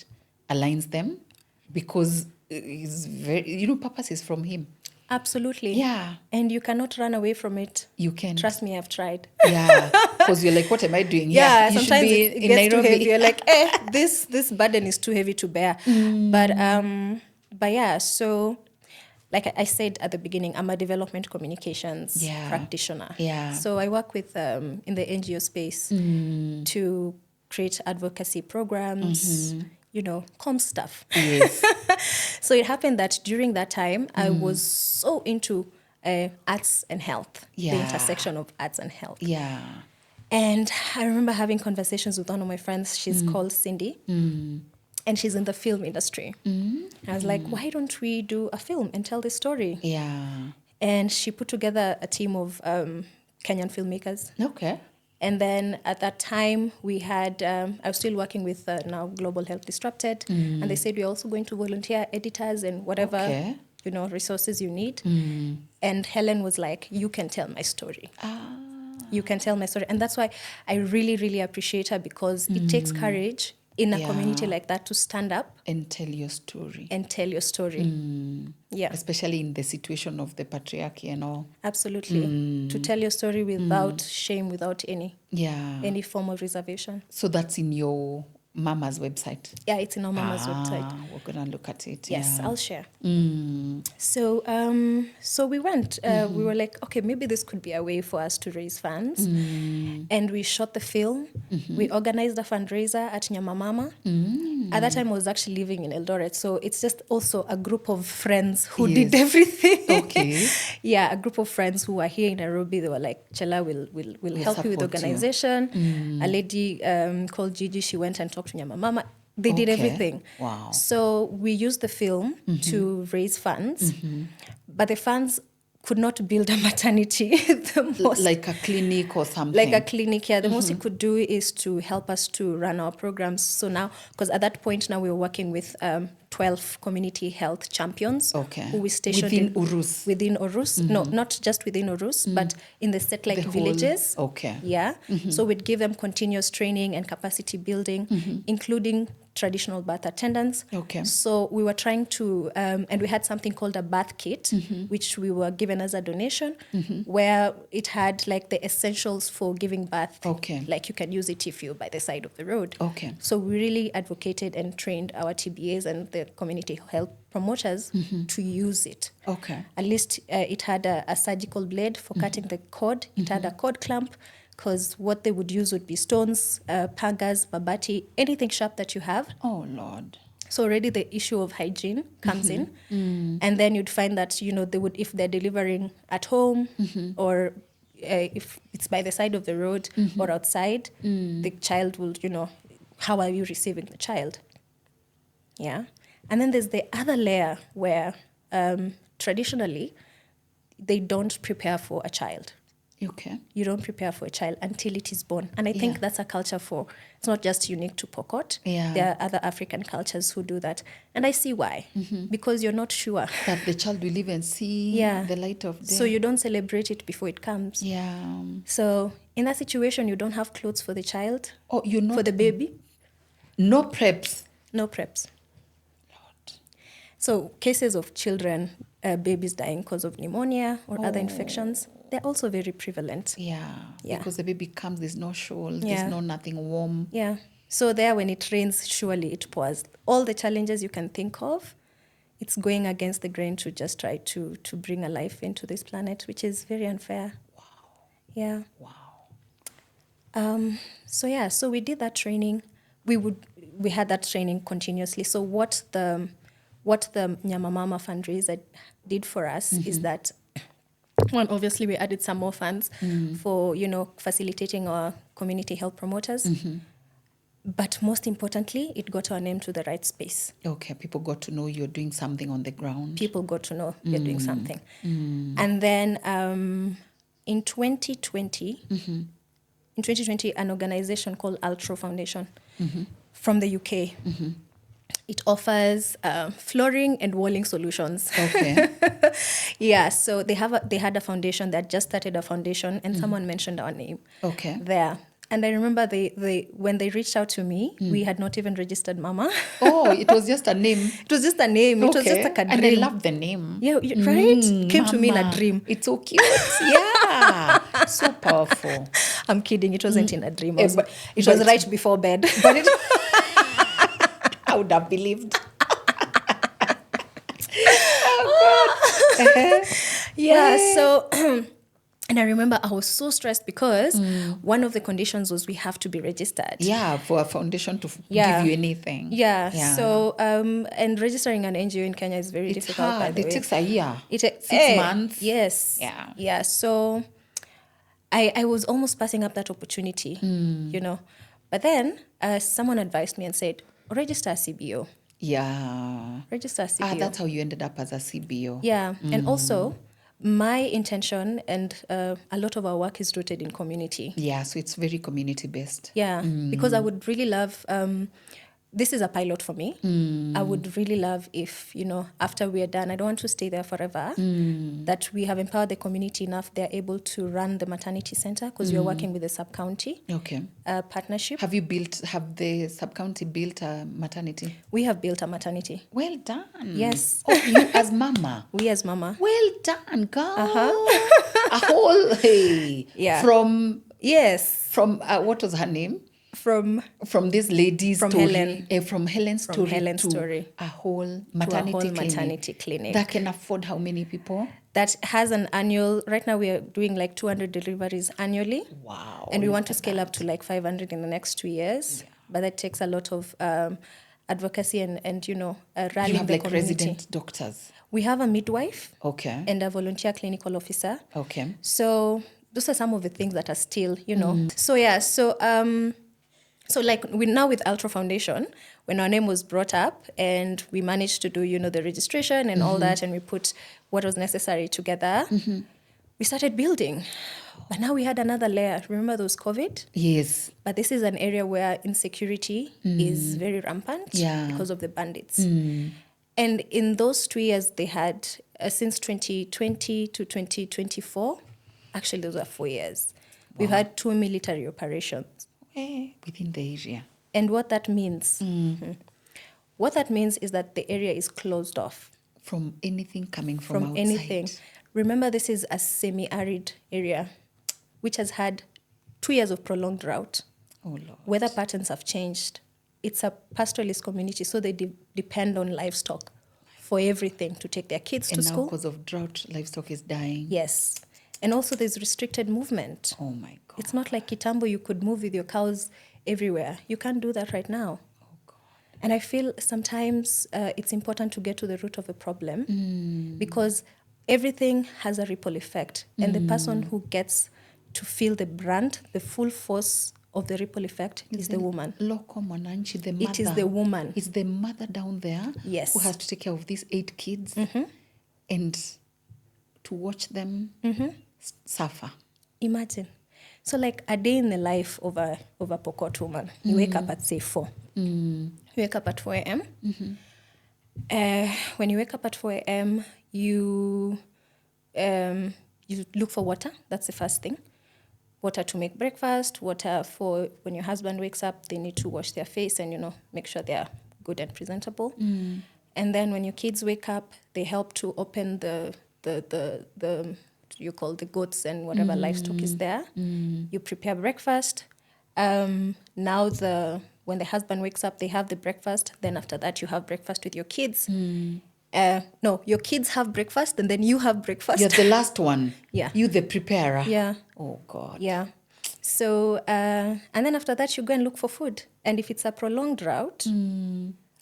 aligns them because he's very, purpose is from him. Absolutely. Yeah. And you cannot run away from it. You can. Trust me, I've tried. Yeah. Because you're like, what am I doing? Yeah, You sometimes should be it in gets too Nairobi. heavy. You're like, this burden is too heavy to bear. But yeah, so like I said at the beginning, I'm a development communications practitioner. Yeah. So I work with in the NGO space to create advocacy programs, comm stuff. Yes. So it happened that during that time, I was so into arts and health, the intersection of arts and health. Yeah. And I remember having conversations with one of my friends. She's called Cindy. And she's in the film industry. I was like, why don't we do a film and tell this story? Yeah. And she put together a team of Kenyan filmmakers. Okay. And then at that time, we had, I was still working with now Global Health Disrupted. And they said, we're also going to volunteer editors and whatever, resources you need. And Hellen was like, you can tell my story. You can tell my story. And that's why I really, really appreciate her because it takes courage in a community like that to stand up and tell your story. Yeah. Especially in the situation of the patriarchy and all. Absolutely. To tell your story without shame, without any form of reservation. So that's in your Mama's website? Yeah, it's in our Mama's website. We're going to look at it. Yes, yeah. I'll share. So we went. We were like, okay, maybe this could be a way for us to raise funds. And we shot the film. We organized a fundraiser at Nyamamama. At that time, I was actually living in Eldoret. So it's just also a group of friends who did everything. Okay. Yeah, a group of friends who were here in Nairobi. They were like, Chela, we'll help you with organization. A lady called Gigi, she went and talked to Nyamamama. They did everything. Wow. So we used the film to raise funds, but the funds could not build a maternity. Like a clinic or something. Like a clinic, yeah. The most it could do is to help us to run our programs. So now, because at that point now we were working with 12 community health champions who we stationed within Urus. Within Urus. No, not just within Urus, but in the satellite villages. Yeah. So we'd give them continuous training and capacity building, including traditional birth attendants. So we were trying to, and we had something called a birth kit, which we were given as a donation, where it had like the essentials for giving birth. Like you can use it if you're by the side of the road. So we really advocated and trained our TBAs and the community health promoters to use it. At least it had a surgical blade for cutting the cord. It had a cord clamp, because what they would use would be stones, pangas, mabati, anything sharp that you have. Oh, Lord. So already the issue of hygiene comes in. And then you'd find that, they would, if they're delivering at home or if it's by the side of the road or outside, the child will, how are you receiving the child? Yeah. And then there's the other layer where traditionally they don't prepare for a child. You don't prepare for a child until it is born. And I think that's a culture it's not just unique to Pokot. There are other African cultures who do that. And I see why. Because you're not sure that the child will even see the light of day. So you don't celebrate it before it comes. So in that situation, you don't have clothes for the child. For the baby. No preps. No preps. Lord. So cases of children, babies dying because of pneumonia or other infections, they're also very prevalent. Because the baby comes, there's no shawl, there's no nothing warm. So there, when it rains, surely it pours. All the challenges you can think of, it's going against the grain to just try to bring a life into this planet, which is very unfair. So we did that training. We had that training continuously. So what the Nyamamama fundraiser did for us is that, one, obviously we added some more funds for, facilitating our community health promoters. But most importantly, it got our name to the right space. People got to know you're doing something on the ground. People got to know you're doing something. And then in 2020, an organization called Altro Foundation from the UK, it offers flooring and walling solutions. So they had a foundation that just started a foundation, and someone mentioned our name there. And I remember when they reached out to me, we had not even registered Mama. It was just a name. It was just a name. It was just like a dream. And I love the name. Yeah, right? Came to me in a dream. It's so cute. So powerful. I'm kidding. It wasn't in a dream. It was right before bed. But I would have believed. So, and I remember I was so stressed because one of the conditions was we have to be registered. For a foundation to give you anything. So, and registering an NGO in Kenya is very difficult. Hard. It takes a year. 6 months. Yes. So, I was almost passing up that opportunity, But then someone advised me and said, register a CBO. Register a CBO. That's how you ended up as a CBO. And also, my intention and a lot of our work is rooted in community. So it's very community-based. Because I would really love... this is a pilot for me. I would really love if, after we are done, I don't want to stay there forever, that we have empowered the community enough they're able to run the maternity center, because we're working with the sub-county partnership. Have the sub-county built a maternity? We have built a maternity. Well done. Yes. You as Mama? We as Mama. Well done, girl. A whole, from... Yes. From, what was her name? from this lady's From story, Hellen. from Helen's From story Helen's to story. a whole to a maternity whole clinic maternity clinic. that can afford how many people? That has an annual, right now we are doing like 200 deliveries annually. Wow. And we want to look at scale that. up to like 500 in the next 2 years. Yeah. But that takes a lot of advocacy and You rallying have the like community. resident doctors. We have a midwife Okay. and a volunteer clinical officer. Okay. So those are some of the things that are still, So yeah, so like we now with Ultra Foundation, when our name was brought up and we managed to do, the registration and all that, and we put what was necessary together, we started building. But now we had another layer. Remember those COVID? Yes. But this is an area where insecurity is very rampant because of the bandits. And in those 2 years they had, since 2020 to 2024, actually those are 4 years, we've had 2 military operations. Within the area. And what that means, what that means is that the area is closed off From anything coming from outside. anything. Remember, this is a semi-arid area, which has had 2 years of prolonged drought. Oh, Lord. Weather patterns have changed. It's a pastoralist community, so they depend on livestock for everything, to take their kids to And now school. because of drought, livestock is dying. Yes. And also there's restricted movement. Oh, my God. It's not like Kitambo, you could move with your cows everywhere. You can't do that right now. Oh, God. And I feel sometimes it's important to get to the root of the problem because everything has a ripple effect. And the person who gets to feel the brunt, the full force of the ripple effect is the woman. Local Mwananchi, the mother. It is the woman. It's the mother down there Yes. who has to take care of these 8 kids and to watch them suffer. Imagine. So like a day in the life of a Pokot woman. You wake up at say 4. You wake up at 4 a.m. When you wake up at 4 a.m., you look for water. That's the first thing. Water to make breakfast, water for when your husband wakes up, they need to wash their face and, make sure they're good and presentable. And then when your kids wake up, they help to open the you call the goats and whatever livestock is there. You prepare breakfast. Now when the husband wakes up, they have the breakfast. Then after that, you have breakfast with your kids. No, your kids have breakfast and then you have breakfast. You're the last one. Yeah. You the preparer. Yeah. Oh, God. Yeah. So, and then after that, you go and look for food. And if it's a prolonged drought,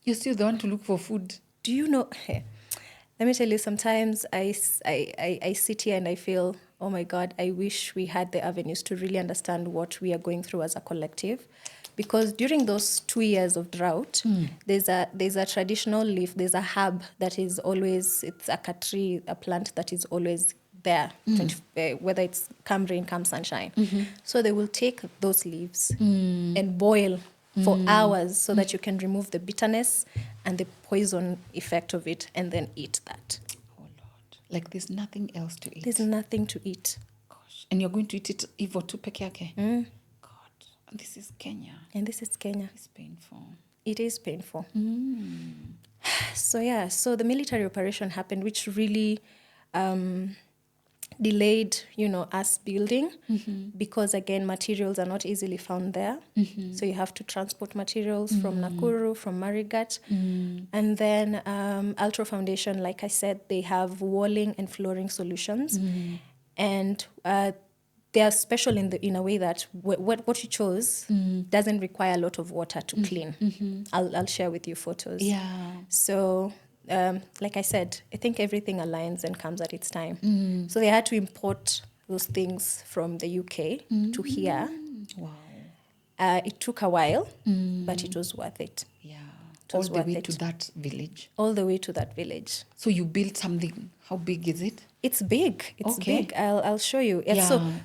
You're still the one to look for food. do you know? Let me tell you, sometimes I sit here and I feel, oh my God, I wish we had the avenues to really understand what we are going through as a collective. Because during those 2 years of drought, there's a traditional leaf, there's a herb that is always, it's a tree, a plant that is always there, whether it's come rain, come sunshine. So they will take those leaves and boil for hours so that you can remove the bitterness and the poison effect of it and then eat that. Oh, Lord. Like there's nothing else to eat. There's nothing to eat. Gosh. And you're going to eat it hivyo tu peke yake? God. And this is Kenya. And this is Kenya. It's painful. It is painful. So the military operation happened, which really delayed, us building because, again, materials are not easily found there. So you have to transport materials from Nakuru, from Marigat. And then Ultra Foundation, like I said, they have walling and flooring solutions. And they are special in a way that what you chose doesn't require a lot of water to clean. I'll share with you photos. Yeah. So, like I said, I think everything aligns and comes at its time. So they had to import those things from the UK to here. Wow. It took a while, but it was worth it. Yeah. It All was the worth way it. to that village. All the way to that village. So you built something. How big is it? It's big. It's Okay. big. I'll show you. Yeah,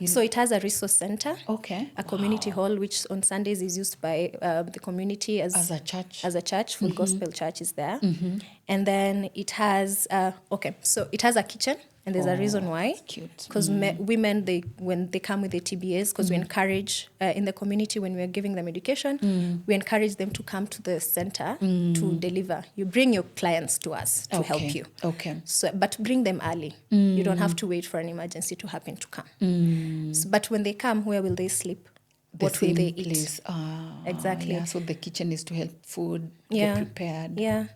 Yeah, so it has a resource center. Okay. A community hall, which on Sundays is used by the community as a church. As a church, full gospel church is there. And then it has, so it has a kitchen. And there's a reason why. That's cute. Because women, when they come with the TBAs, because we encourage in the community when we're giving them education, we encourage them to come to the center to deliver. You bring your clients to us to help you. Okay. So, but bring them early. You don't have to wait for an emergency to happen to come. So, but when they come, where will they sleep? the what will same they eat? place. Exactly. Yeah, so the kitchen is to help food Yeah. get prepared. Yeah.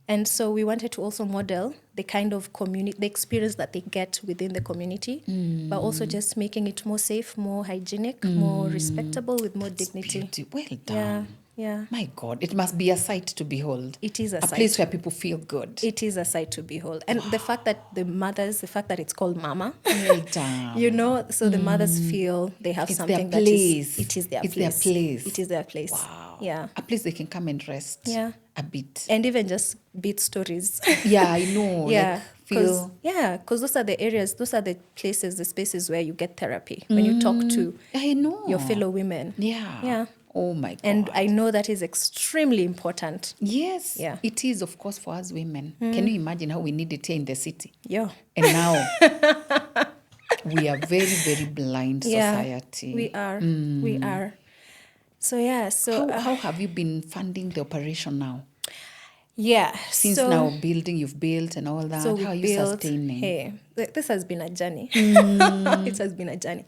And so we wanted to also model the kind of the experience that they get within the community, but also just making it more safe, more hygienic, more respectable, with more dignity. Well done. Yeah, yeah. My God, it must be a sight to behold. It is a place sight. where people feel good. It is a sight to behold. And the fact that the fact that it's called Mama, Well done. you know, so the mothers feel they have It's something their that place. it is their It's place. their place. It is their place. Wow. Yeah. A place they can come and rest. Yeah. A bit. And even just beat stories. Yeah, I know. Yeah. Like Because those are the areas, those are the places, the spaces where you get therapy. When you talk to I know. your fellow women. Yeah. Yeah. Oh my God. And I know that is extremely important. Yes. Yeah. It is, of course, for us women. Can you imagine how we need it here in the city? Yeah. And now we are very, very blind society. We are. We are. So yeah. So How have you been funding the operation now? yeah. Since now you've built and all that, So how are you sustaining? Hey, this has been a journey. It has been a journey.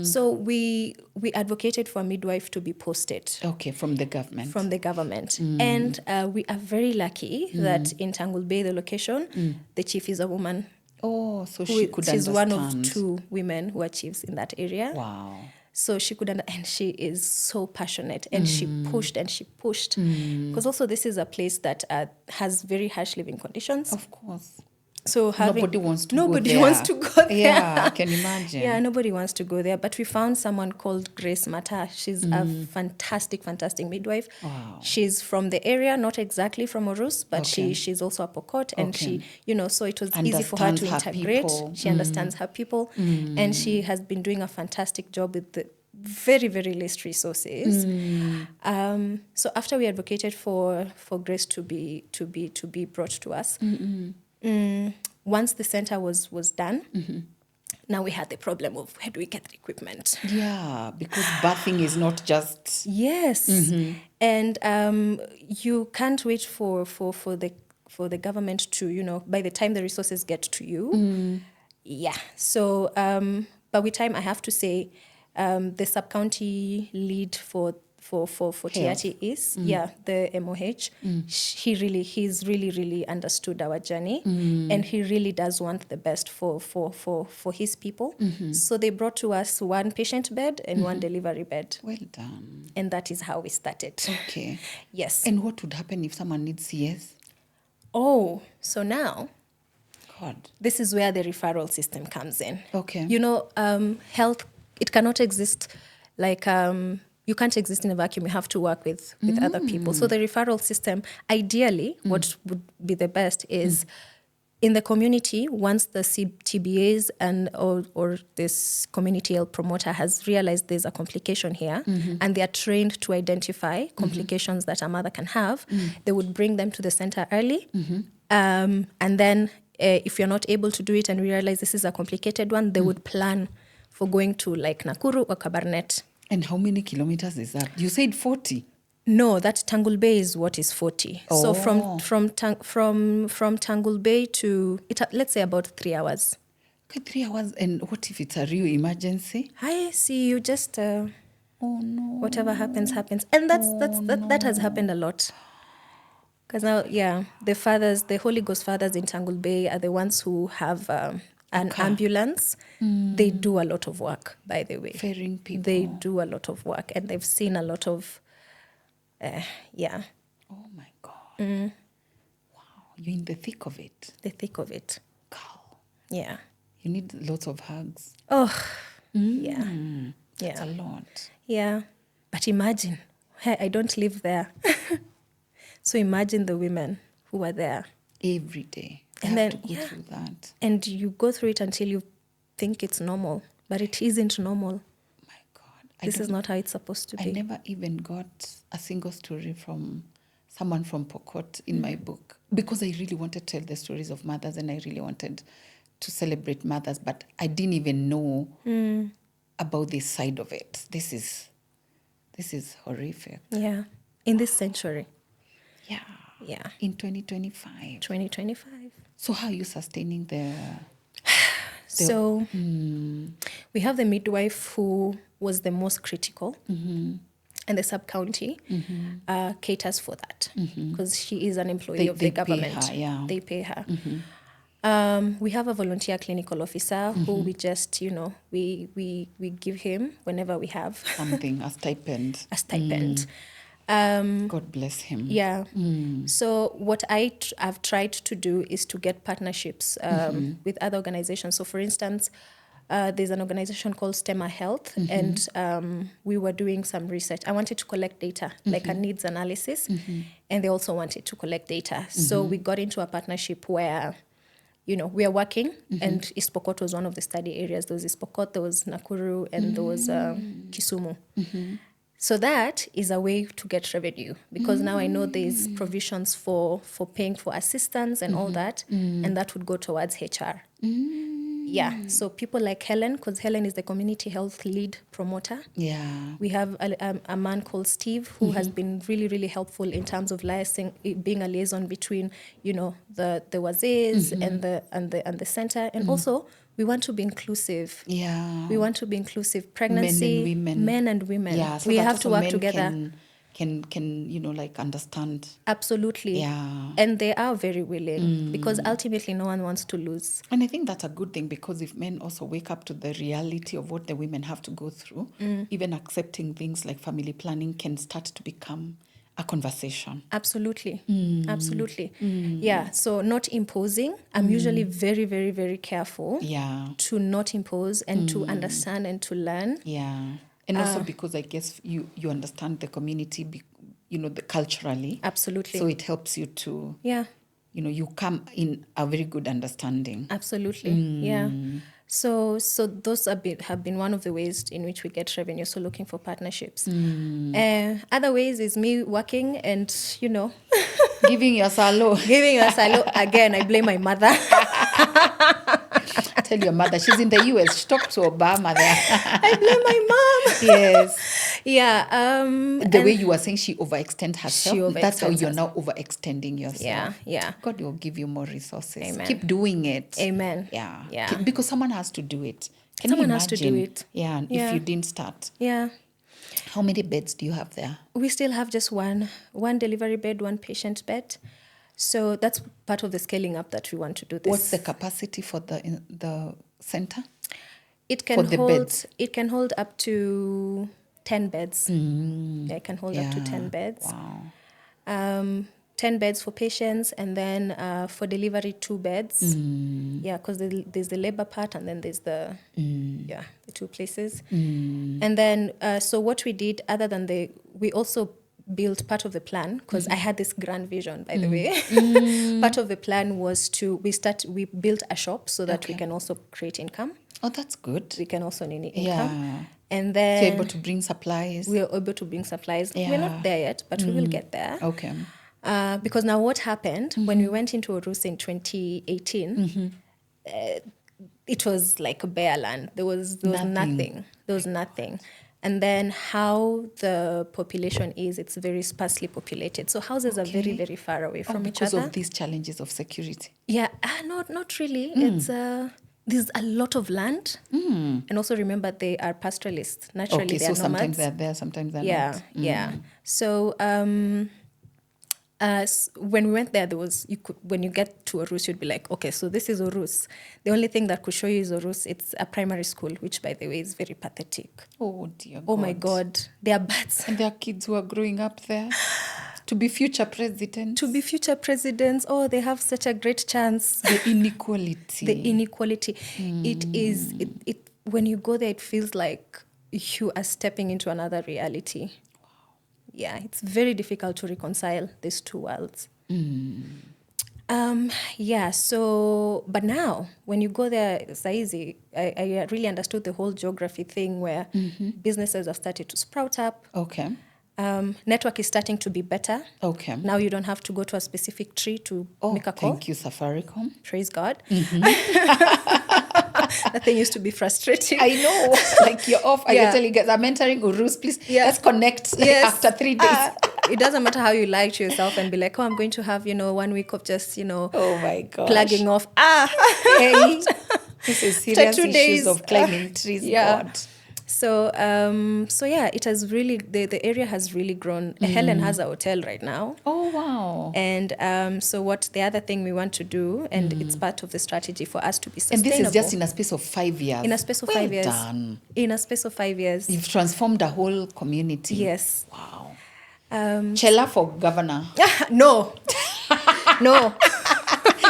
So we advocated for a midwife to be posted. Okay, from the government. From the government. And we are very lucky that in Tangle Bay, the location, the chief is a woman. Oh, so she could understand. She's one of 2 women who are chiefs in that area. Wow. So she could, and she is so passionate, and she pushed and she pushed. Because also this is a place that has very harsh living conditions. Of course. So nobody wants to go there. Nobody wants to go there. Yeah, I can imagine. Yeah, nobody wants to go there. But we found someone called Grace Mata. She's a fantastic, fantastic midwife. Wow. She's from the area, not exactly from Orus, but Okay. she's also a Pokot. And Okay. she, so it was easy for her to Understands her integrate. people. She understands her people. And she has been doing a fantastic job with the very, very least resources. So after we advocated for Grace to be brought to us, once the center was done, now we had the problem of where do we get the equipment? Yeah, because birthing is not just... Yes. And you can't wait for the government to, by the time the resources get to you. Yeah. So by the time, I have to say, the sub-county lead for TRT is, the MOH. He's really understood our journey, and he really does want the best for his people. So they brought to us 1 patient bed and 1 delivery bed. Well done. And that is how we started. Okay. Yes. And what would happen if someone needs CS? Oh, so now... God. This is where the referral system comes in. Okay. Health, it cannot exist like... you can't exist in a vacuum. You have to work with other people. So the referral system, ideally, what would be the best is in the community, once the TBAs or this community health promoter has realized there's a complication here, and they are trained to identify complications that a mother can have, they would bring them to the center early. And then if you're not able to do it and realize this is a complicated one, they would plan for going to like Nakuru or Kabarnet. And how many kilometers is that? You said 40. No, that Tangle Bay is what is 40. Oh. So from Tangle Bay to let's say about 3 hours. Okay, 3 hours. And what if it's a real emergency? I see you just Oh no. whatever happens, and that has happened a lot. Because now, the Holy Ghost fathers in Tangle Bay are the ones who have an ambulance. They do a lot of work, by the way. Ferrying people. They do a lot of work, and they've seen a lot of, Oh my God. Wow. You're in the thick of it. the thick of it. Girl. Yeah. You need lots of hugs. Oh, yeah. That's Yeah. a lot. Yeah. But imagine, I don't live there. So imagine the women who are there. Every day. They And have then, to go through that. And you go through it until you think it's normal, but it isn't normal. My God. This is not how it's supposed to I be. never even got a single story from someone from Pokot in my book, because I really wanted to tell the stories of mothers, and I really wanted to celebrate mothers, but I didn't even know about this side of it. This is horrific. Yeah. In this century. Yeah. Yeah. In 2025. 2025. So how are you sustaining the So We have the midwife who was the most critical, and the sub-county caters for that because she is an employee of the government. Pay her, They pay her. We have a volunteer clinical officer who we just, we give him whenever we have something, a stipend. God bless him. Yeah. So what I've tried to do is to get partnerships with other organizations. So for instance, there's an organization called Stemma Health, and we were doing some research. I wanted to collect data, like a needs analysis, and they also wanted to collect data. So we got into a partnership where, we are working, and East Pokot was one of the study areas. There was East Pokot, there was Nakuru, and there was Kisumu. So that is a way to get revenue, because now I know there's provisions for paying for assistance and all that, and that would go towards HR. Yeah, so people like Hellen, because Hellen is the community health lead promoter. Yeah. We have a man called Steve who has been really, really helpful in terms of being a liaison between, the wazirs and the center. And also, we want to be inclusive. Yeah. We want to be inclusive. Pregnancy, men and women. Yeah, so we that have to also work men together. Can understand. Absolutely. Yeah. And they are very willing because ultimately no one wants to lose. And I think that's a good thing, because if men also wake up to the reality of what the women have to go through, even accepting things like family planning can start to become a conversation. Absolutely. Absolutely. Yeah. So not imposing. I'm usually very, very, very careful to not impose and to understand and to learn. Yeah. And also because I guess you understand the community, culturally. Absolutely. So it helps you to, yeah, you come in a very good understanding. Absolutely. Yeah. So those have been one of the ways in which we get revenue. So looking for partnerships. Other ways is me working and, Giving you a salo. Again, I blame my mother. Tell your mother, she's in the US. She talked to Obama there. I blame my mom. Yes. Yeah. The way you were saying she overextend herself, that's how you're now overextending yourself. Yeah. God will give you more resources. Amen. Keep doing it. Amen. Yeah. Because someone has to do it. Someone has to do it. Yeah, if you didn't start. Yeah. How many beds do you have there? We still have just one delivery bed, one patient bed. So that's part of the scaling up that we want to do this. What's the capacity for the center? It can hold up to 10 beds. Yeah, it can hold up to 10 beds. Wow. 10 beds for patients, and then for delivery 2 beds. Yeah, because there's the labor part, and then there's the 2 places. And then so what we did, other than we also built part of the plan, because I had this grand vision, by the way. Part of the plan was we built a shop so that we can also create income. Oh, that's good. We can also need income. Yeah. And then so you're able to bring supplies. We are able to bring supplies. Yeah. We're not there yet, but we will get there. Okay. Because now what happened, when we went into Orus in 2018, it was like a bare land. There was nothing. There was nothing. And then how the population is, it's very sparsely populated. So houses are very, very far away from each other. Because of these challenges of security? Yeah, not really. It's there's a lot of land. And also remember, they are pastoralists. Naturally, they are nomads. Sometimes they're there, sometimes they're not. Yeah. So when we went there, when you get to Orus, you'd be like, okay, so this is Orus. The only thing that could show you is Orus. It's a primary school, which, by the way, is very pathetic. Oh, dear God. Oh, my God. There are bats. And there are kids who are growing up there to be future presidents. Oh, they have such a great chance. The inequality. It is, when you go there, it feels like you are stepping into another reality. Yeah, it's very difficult to reconcile these two worlds. So, but now, when you go there, it's easy. I really understood the whole geography thing where businesses have started to sprout up. Okay. Network is starting to be better. Okay. Now you don't have to go to a specific tree to make a call. Thank you, Safaricom. Praise God. That thing used to be frustrating. I know. Like you're off. I can tell you guys, I'm entering Urus, please. Let's connect after 3 days. It doesn't matter how you lie to yourself and be like, I'm going to have, 1 week of just, oh my gosh, plugging off. Hey. This is After serious 2 issues days, of climbing trees. yeah. God. So, yeah, it has really, the area has really grown. Hellen has a hotel right now. Oh, wow. And so what the other thing we want to do, and it's part of the strategy for us to be And sustainable. this is just in a space of 5 years. In a space of well 5 years. Done. In a space of 5 years. You've transformed a whole community. Yes. Wow. Um, Chela for governor no. No.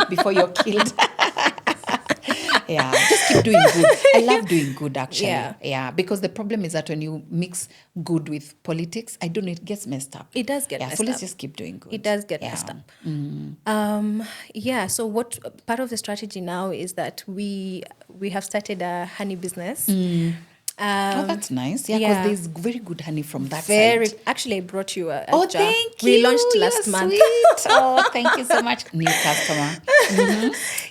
before you're killed. Yeah, just keep doing good. I love doing good, actually. Yeah. Because the problem is that when you mix good with politics, I don't know, it gets messed up. It does get messed so up. let's just keep doing good. It does get messed up. So what part of the strategy now is that we have started a honey business. That's nice. Yeah, because there's very good honey from that Very. side. Actually, I brought you a Oh, jar. thank you. We launched You're last month. Sweet. Oh, thank you so much. New customer.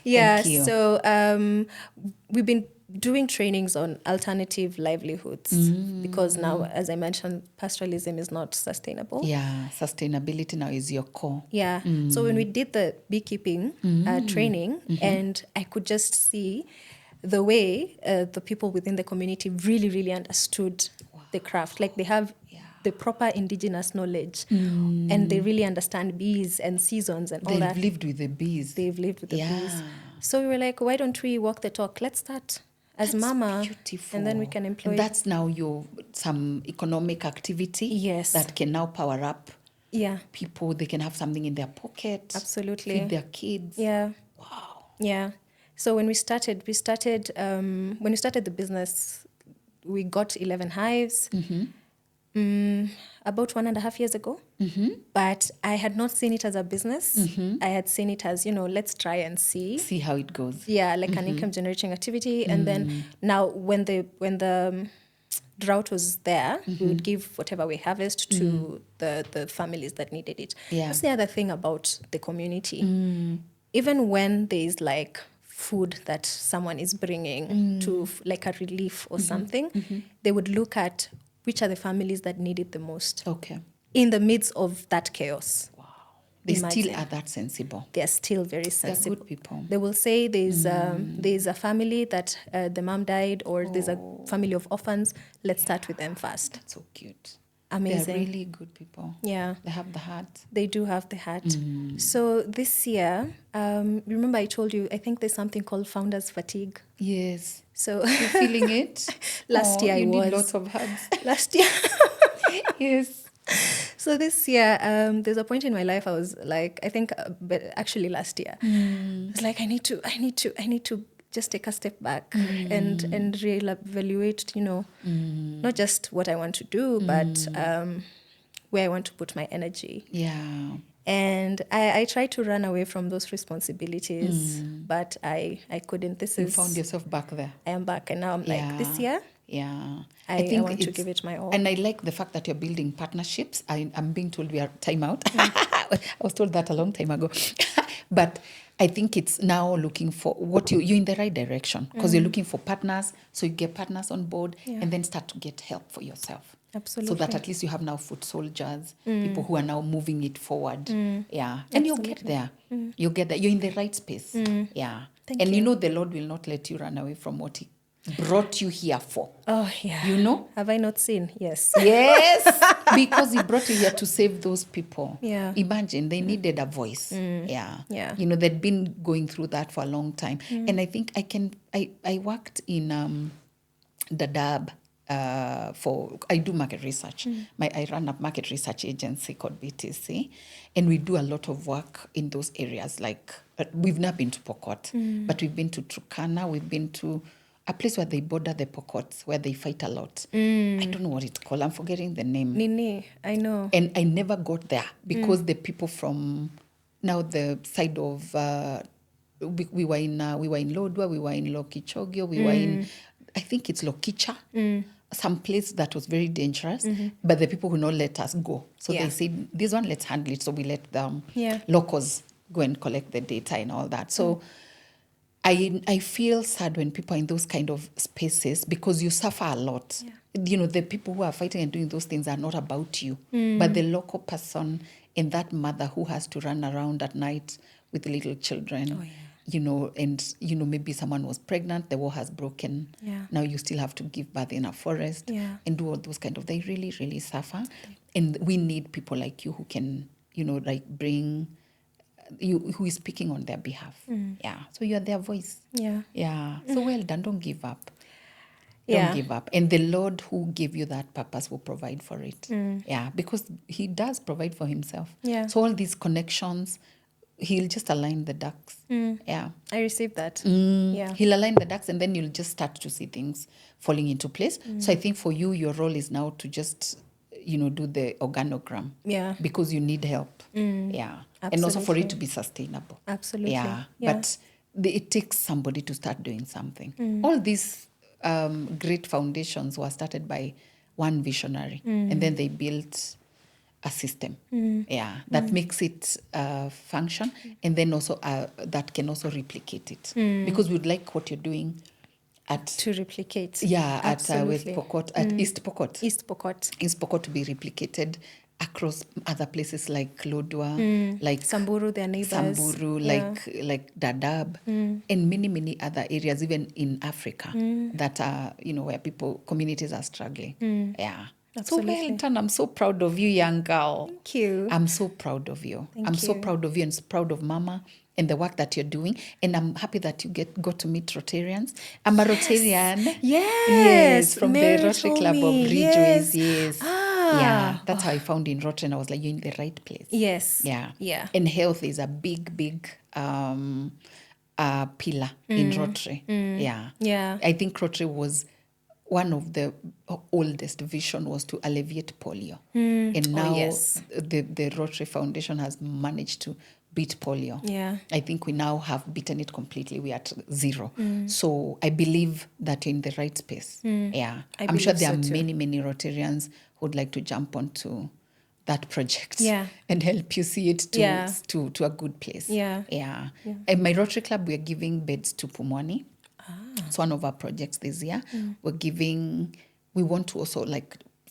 Yeah. Thank you. So we've been doing trainings on alternative livelihoods because now, as I mentioned, pastoralism is not sustainable. Yeah, sustainability now is your core. Yeah. So when we did the beekeeping training, and I could just see the way the people within the community really, really understood the craft. Like they have the proper indigenous knowledge and they really understand bees and seasons and all that. They've lived with the bees. They've lived with the bees. So we were like, why don't we walk the talk? Let's start as Mama. Beautiful. And then we can employ. And that's now some economic activity. Yes. That can now power up people. They can have something in their pocket. Absolutely. Feed their kids. Yeah. Wow. Yeah. So when we started the business, we got 11 hives about 1.5 years ago. But I had not seen it as a business. I had seen it as, let's try and see how it goes. Yeah, like an income generating activity. And then now when the drought was there, we would give whatever we harvest to the families that needed it. That's the other thing about the community. Even when there is like food that someone is bringing to like a relief or something, they would look at which are the families that need it the most. Okay. In the midst of that chaos. Wow. They still are that sensible. They're still very sensible. They're good people. They will say there's a family that the mom died, or there's a family of orphans. Let's start with them first. That's so cute. Amazing. They're really good people. Yeah. They have the heart. They do have the heart. So this year, remember I told you, I think there's something called founders fatigue. Yes. So you're feeling it? Last year I was. You need lots of hugs. Last year. Yes. So this year, there's a point in my life I was like, I think, but actually last year, I was like, I need to just take a step back and reevaluate, not just what I want to do, but where I want to put my energy. Yeah. And I tried to run away from those responsibilities, but I couldn't. You found yourself back there. I am back, and now I'm like, this year, I think I want to give it my all. And I like the fact that you're building partnerships. I'm being told we are time out. I was told that a long time ago. But I think it's now looking for what you're in the right direction, because you're looking for partners. So you get partners on board and then start to get help for yourself. Absolutely. So that at least you have now foot soldiers, people who are now moving it forward. Yeah. And Absolutely. you'll get there. You'll get there. You're in the right space. Yeah. Thank and you. the Lord will not let you run away from what he brought you here for. Oh, yeah. Have I not seen? Yes. Yes. Because he brought you here to save those people. Yeah. Imagine, they needed a voice. Yeah. Yeah. They'd been going through that for a long time. And I think I worked in Dadaab. I do market research. I run a market research agency called BTC, and we do a lot of work in those areas. Like we've not been to Pokot, but we've been to Turkana. We've been to a place where they border the Pokots, where they fight a lot. I don't know what it's called. I'm forgetting the name. Nini, I know. And I never got there because the people from now the side of we were in Lodwa, we were in Lokichogio, we were in, I think it's Lokicha. Some place that was very dangerous, but the people who not let us go. So they said, this one, let's handle it. So we let them locals go and collect the data and all that. So I feel sad when people are in those kind of spaces, because you suffer a lot. The people who are fighting and doing those things are not about you, but the local person and that mother who has to run around at night with little children. and, maybe someone was pregnant, the war has broken. Yeah. Now you still have to give birth in a forest Yeah. and do all those they really, really suffer. And we need people like you who can, bring, who is speaking on their behalf. Yeah. So you're their voice. Yeah. Yeah. So well done. Don't give up. Yeah. Don't give up. And the Lord who gave you that purpose will provide for it. Yeah. Because he does provide for himself. Yeah. So all these connections, he'll just align the ducks. Yeah. I received that. Yeah. He'll align the ducks and then you'll just start to see things falling into place. So I think for you, your role is now to just, do the organogram. Yeah. Because you need help. Yeah. And also for it to be sustainable. Absolutely. Yeah. Yeah. But it takes somebody to start doing something. All these great foundations were started by one visionary. And then they built a system, that makes it function, and then also that can also replicate it, because we'd like what you're doing to replicate. At West Pokot, at East Pokot. East Pokot to be replicated across other places like Lodwar, like Samburu, their neighbors. Samburu, like Dadaab, and many, many other areas, even in Africa, that are, where communities are struggling. Yeah. Absolutely. So well done. I'm so proud of you, young girl. Thank you. I'm so proud of you. Thank I'm you. so proud of you and proud of Mama and the work that you're doing. And I'm happy that you got to meet Rotarians. I'm a Rotarian. Yes. From Mary the Rotary told Club me. of Ridgeways. Yes. Ah. That's how I found in Rotary, and I was like, you're in the right place. Yes. Yeah. Yeah. And health is a big, big pillar in Rotary. Yeah. Yeah. I think Rotary was one of the oldest vision was to alleviate polio. And now the Rotary Foundation has managed to beat polio. Yeah. I think we now have beaten it completely. We're at 0. So I believe that you're in the right space. Yeah. I'm sure there are many, many Rotarians who'd like to jump onto that project and help you see it to a good place. Yeah. Yeah. In my Rotary Club, we're giving beds to Pumwani. It's one of our projects this year. We want to also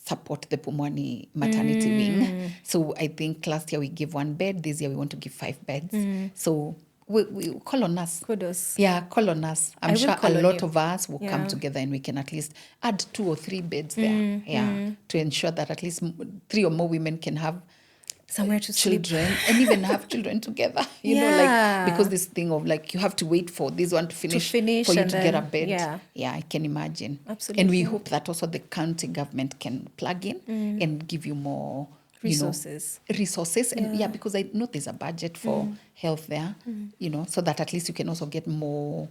support the Pumwani maternity wing. So I think last year we gave 1 bed. This year we want to give 5 beds. So we call on us. Kudos. Yeah, call on us. I'm sure a lot of us will come Yeah. together and we can at least add 2 or 3 beds there. To ensure that at least 3 or more women can have somewhere to children and even have children together, because this thing of you have to wait for this one to finish for you to get a bed. Yeah, I can imagine. Absolutely. And we hope that also the county government can plug in and give you more resources. And because I know there's a budget for health there, so that at least you can also get more,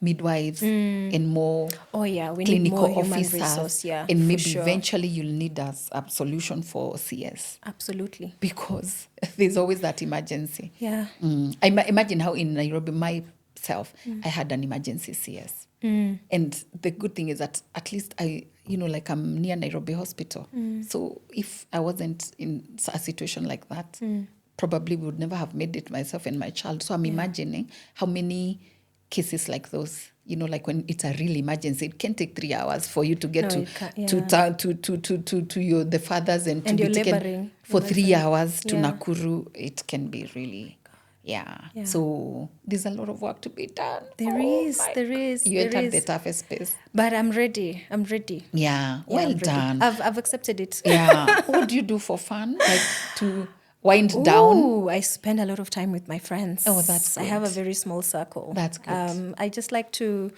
midwives and more we need clinical more human officers, resource, and maybe eventually you'll need a solution for CS. Absolutely. Because there's always that emergency. Yeah. I imagine how in Nairobi myself I had an emergency CS. And the good thing is that at least I'm near Nairobi Hospital. So if I wasn't in a situation like that, probably would never have made it myself and my child. So I'm imagining how many cases like those, when it's a real emergency, it can take 3 hours for you to get to the fathers and to be taken for 3 hours to Nakuru. It can be really, So there's a lot of work to be done. There is. You entered the toughest space. But I'm ready. Yeah, well done. I've accepted it. Yeah. What do you do for fun? To wind down? I spend a lot of time with my friends. Oh, that's good. I have a very small circle. That's good. I just like to,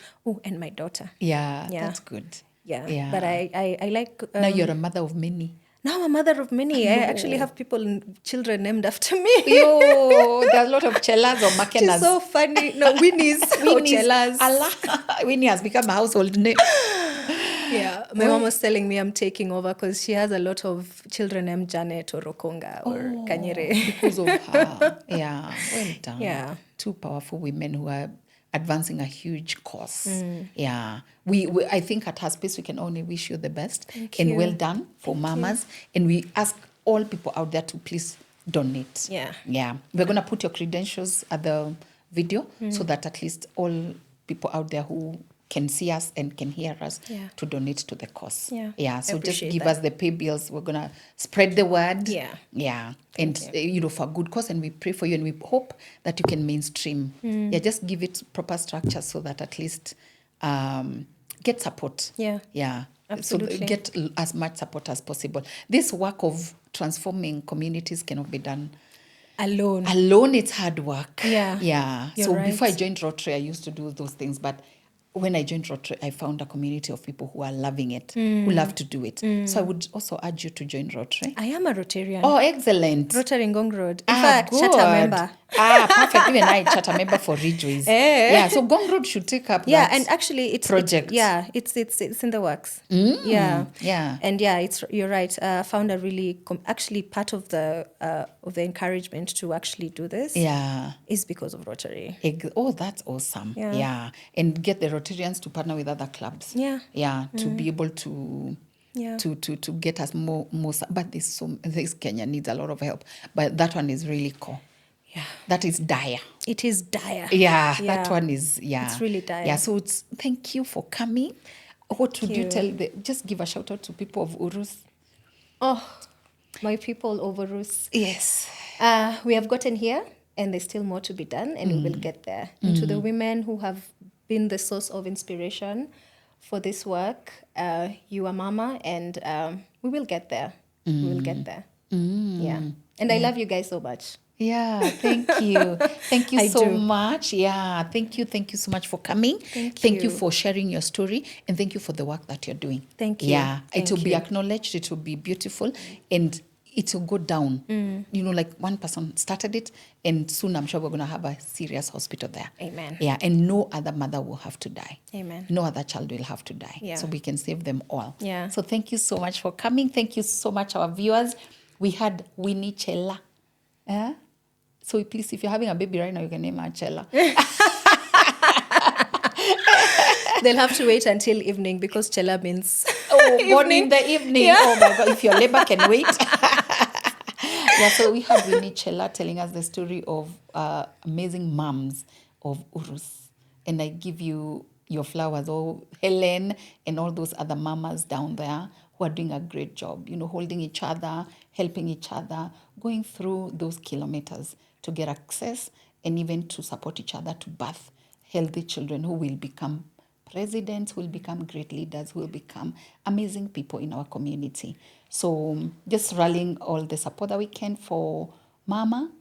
and my daughter. Yeah, that's good. Yeah. But I like... now you're a mother of many. Now I'm a mother of many. I actually have children named after me. Yo, there's a lot of Chelas or Makenas. She's so funny. No, Winnie's. Chelas. Allah. Winnie has become a household name. Yeah, my mom was telling me I'm taking over because she has a lot of children named Janet or Rokonga or Kanyere. Because of her. Yeah, well done. Yeah. 2 powerful women who are advancing a huge cause. Yeah. We I think at Huspace we can only wish you the best. Thank and you. well done for mamas. And we ask all people out there to please donate. Yeah. We're going to put your credentials at the video so that at least all people out there who can see us and can hear us Yeah. to donate to the cause. Yeah. So just Appreciate give that. us the pay bills. We're going to spread the word. Yeah. And, for good cause. And we pray for you and we hope that you can mainstream. Just give it proper structure so that at least get support. Yeah. Absolutely. So get as much support as possible. This work of transforming communities cannot be done alone. It's hard work. Yeah. You're So right. before I joined Rotary, I used to do those things, but when I joined Rotary, I found a community of people who are loving it, who love to do it. So I would also urge you to join Rotary. I am a Rotarian. Oh, excellent. Rotary Ngong Road. In fact, good. charter member. Perfect. Even I charter member for Ridgeways. Yeah, so Gong Road should take up that and actually it's project. It's in the works. Yeah. And you're right. Found a really actually part of the encouragement to actually do this. Is because of Rotary. Oh, that's awesome. Yeah. And get the Rotarians to partner with other clubs. To be able to to get us more but this Kenya needs a lot of help, but that one is really core. That is dire. It is dire. That one is it's really dire. So thank you for coming. What would you tell just give a shout out to people of Urus? Oh, my people of Urus. Yes. We have gotten here and there's still more to be done, and we will get there. And to the women who have been the source of inspiration for this work, you are Mama, and we will get there. We will get there. And I love you guys so much. Thank you. Thank you so much. Thank you so much for coming. Thank you for sharing your story, and thank you for the work that you're doing. Thank you. It will be acknowledged, it will be beautiful, and it will go down. Like one person started it, and soon I'm sure we're going to have a serious hospital there. Amen. And no other mother will have to die. Amen. No other child will have to die. So we can save them all. So thank you so much for coming. Thank you so much, our viewers. We had Winnie Chelagat. So please, if you're having a baby right now, you can name her Chela. They'll have to wait until evening because Chela means born in the evening. Oh my God, if your labor can wait. So we had Winnie Chelagat telling us the story of amazing moms of Urus. And I give you your flowers, Hellen and all those other mamas down there who are doing a great job, holding each other, helping each other, going through those kilometers to get access and even to support each other to birth healthy children who will become presidents, who will become great leaders, who will become amazing people in our community. So just rallying all the support that we can for Mama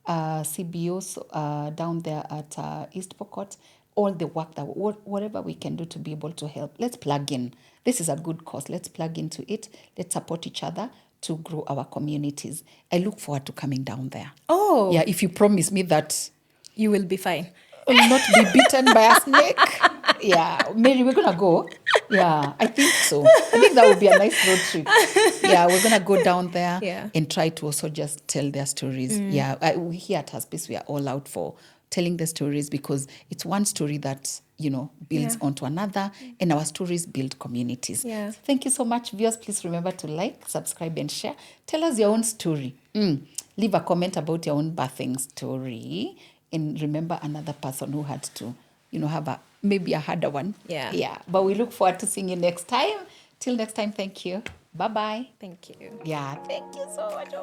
CBO down there at East Pokot, all the work that whatever we can do to be able to help. Let's plug in. This is a good cause. Let's plug into it. Let's support each other to grow our communities. I look forward to coming down there. Oh. If you promise me that you will be fine. Will not be bitten by a snake. Mary, we're going to go. I think so. I think that would be a nice road trip. We're going to go down there and try to also just tell their stories. We here at Huspace, we are all out for telling the stories because it's one story that, builds onto another, and our stories build communities. Thank you so much, viewers. Please remember to like, subscribe, and share. Tell us your own story. Leave a comment about your own birthing story. And remember another person who had to, have maybe a harder one. But we look forward to seeing you next time. Till next time, thank you. Bye-bye. Thank you. Thank you so much.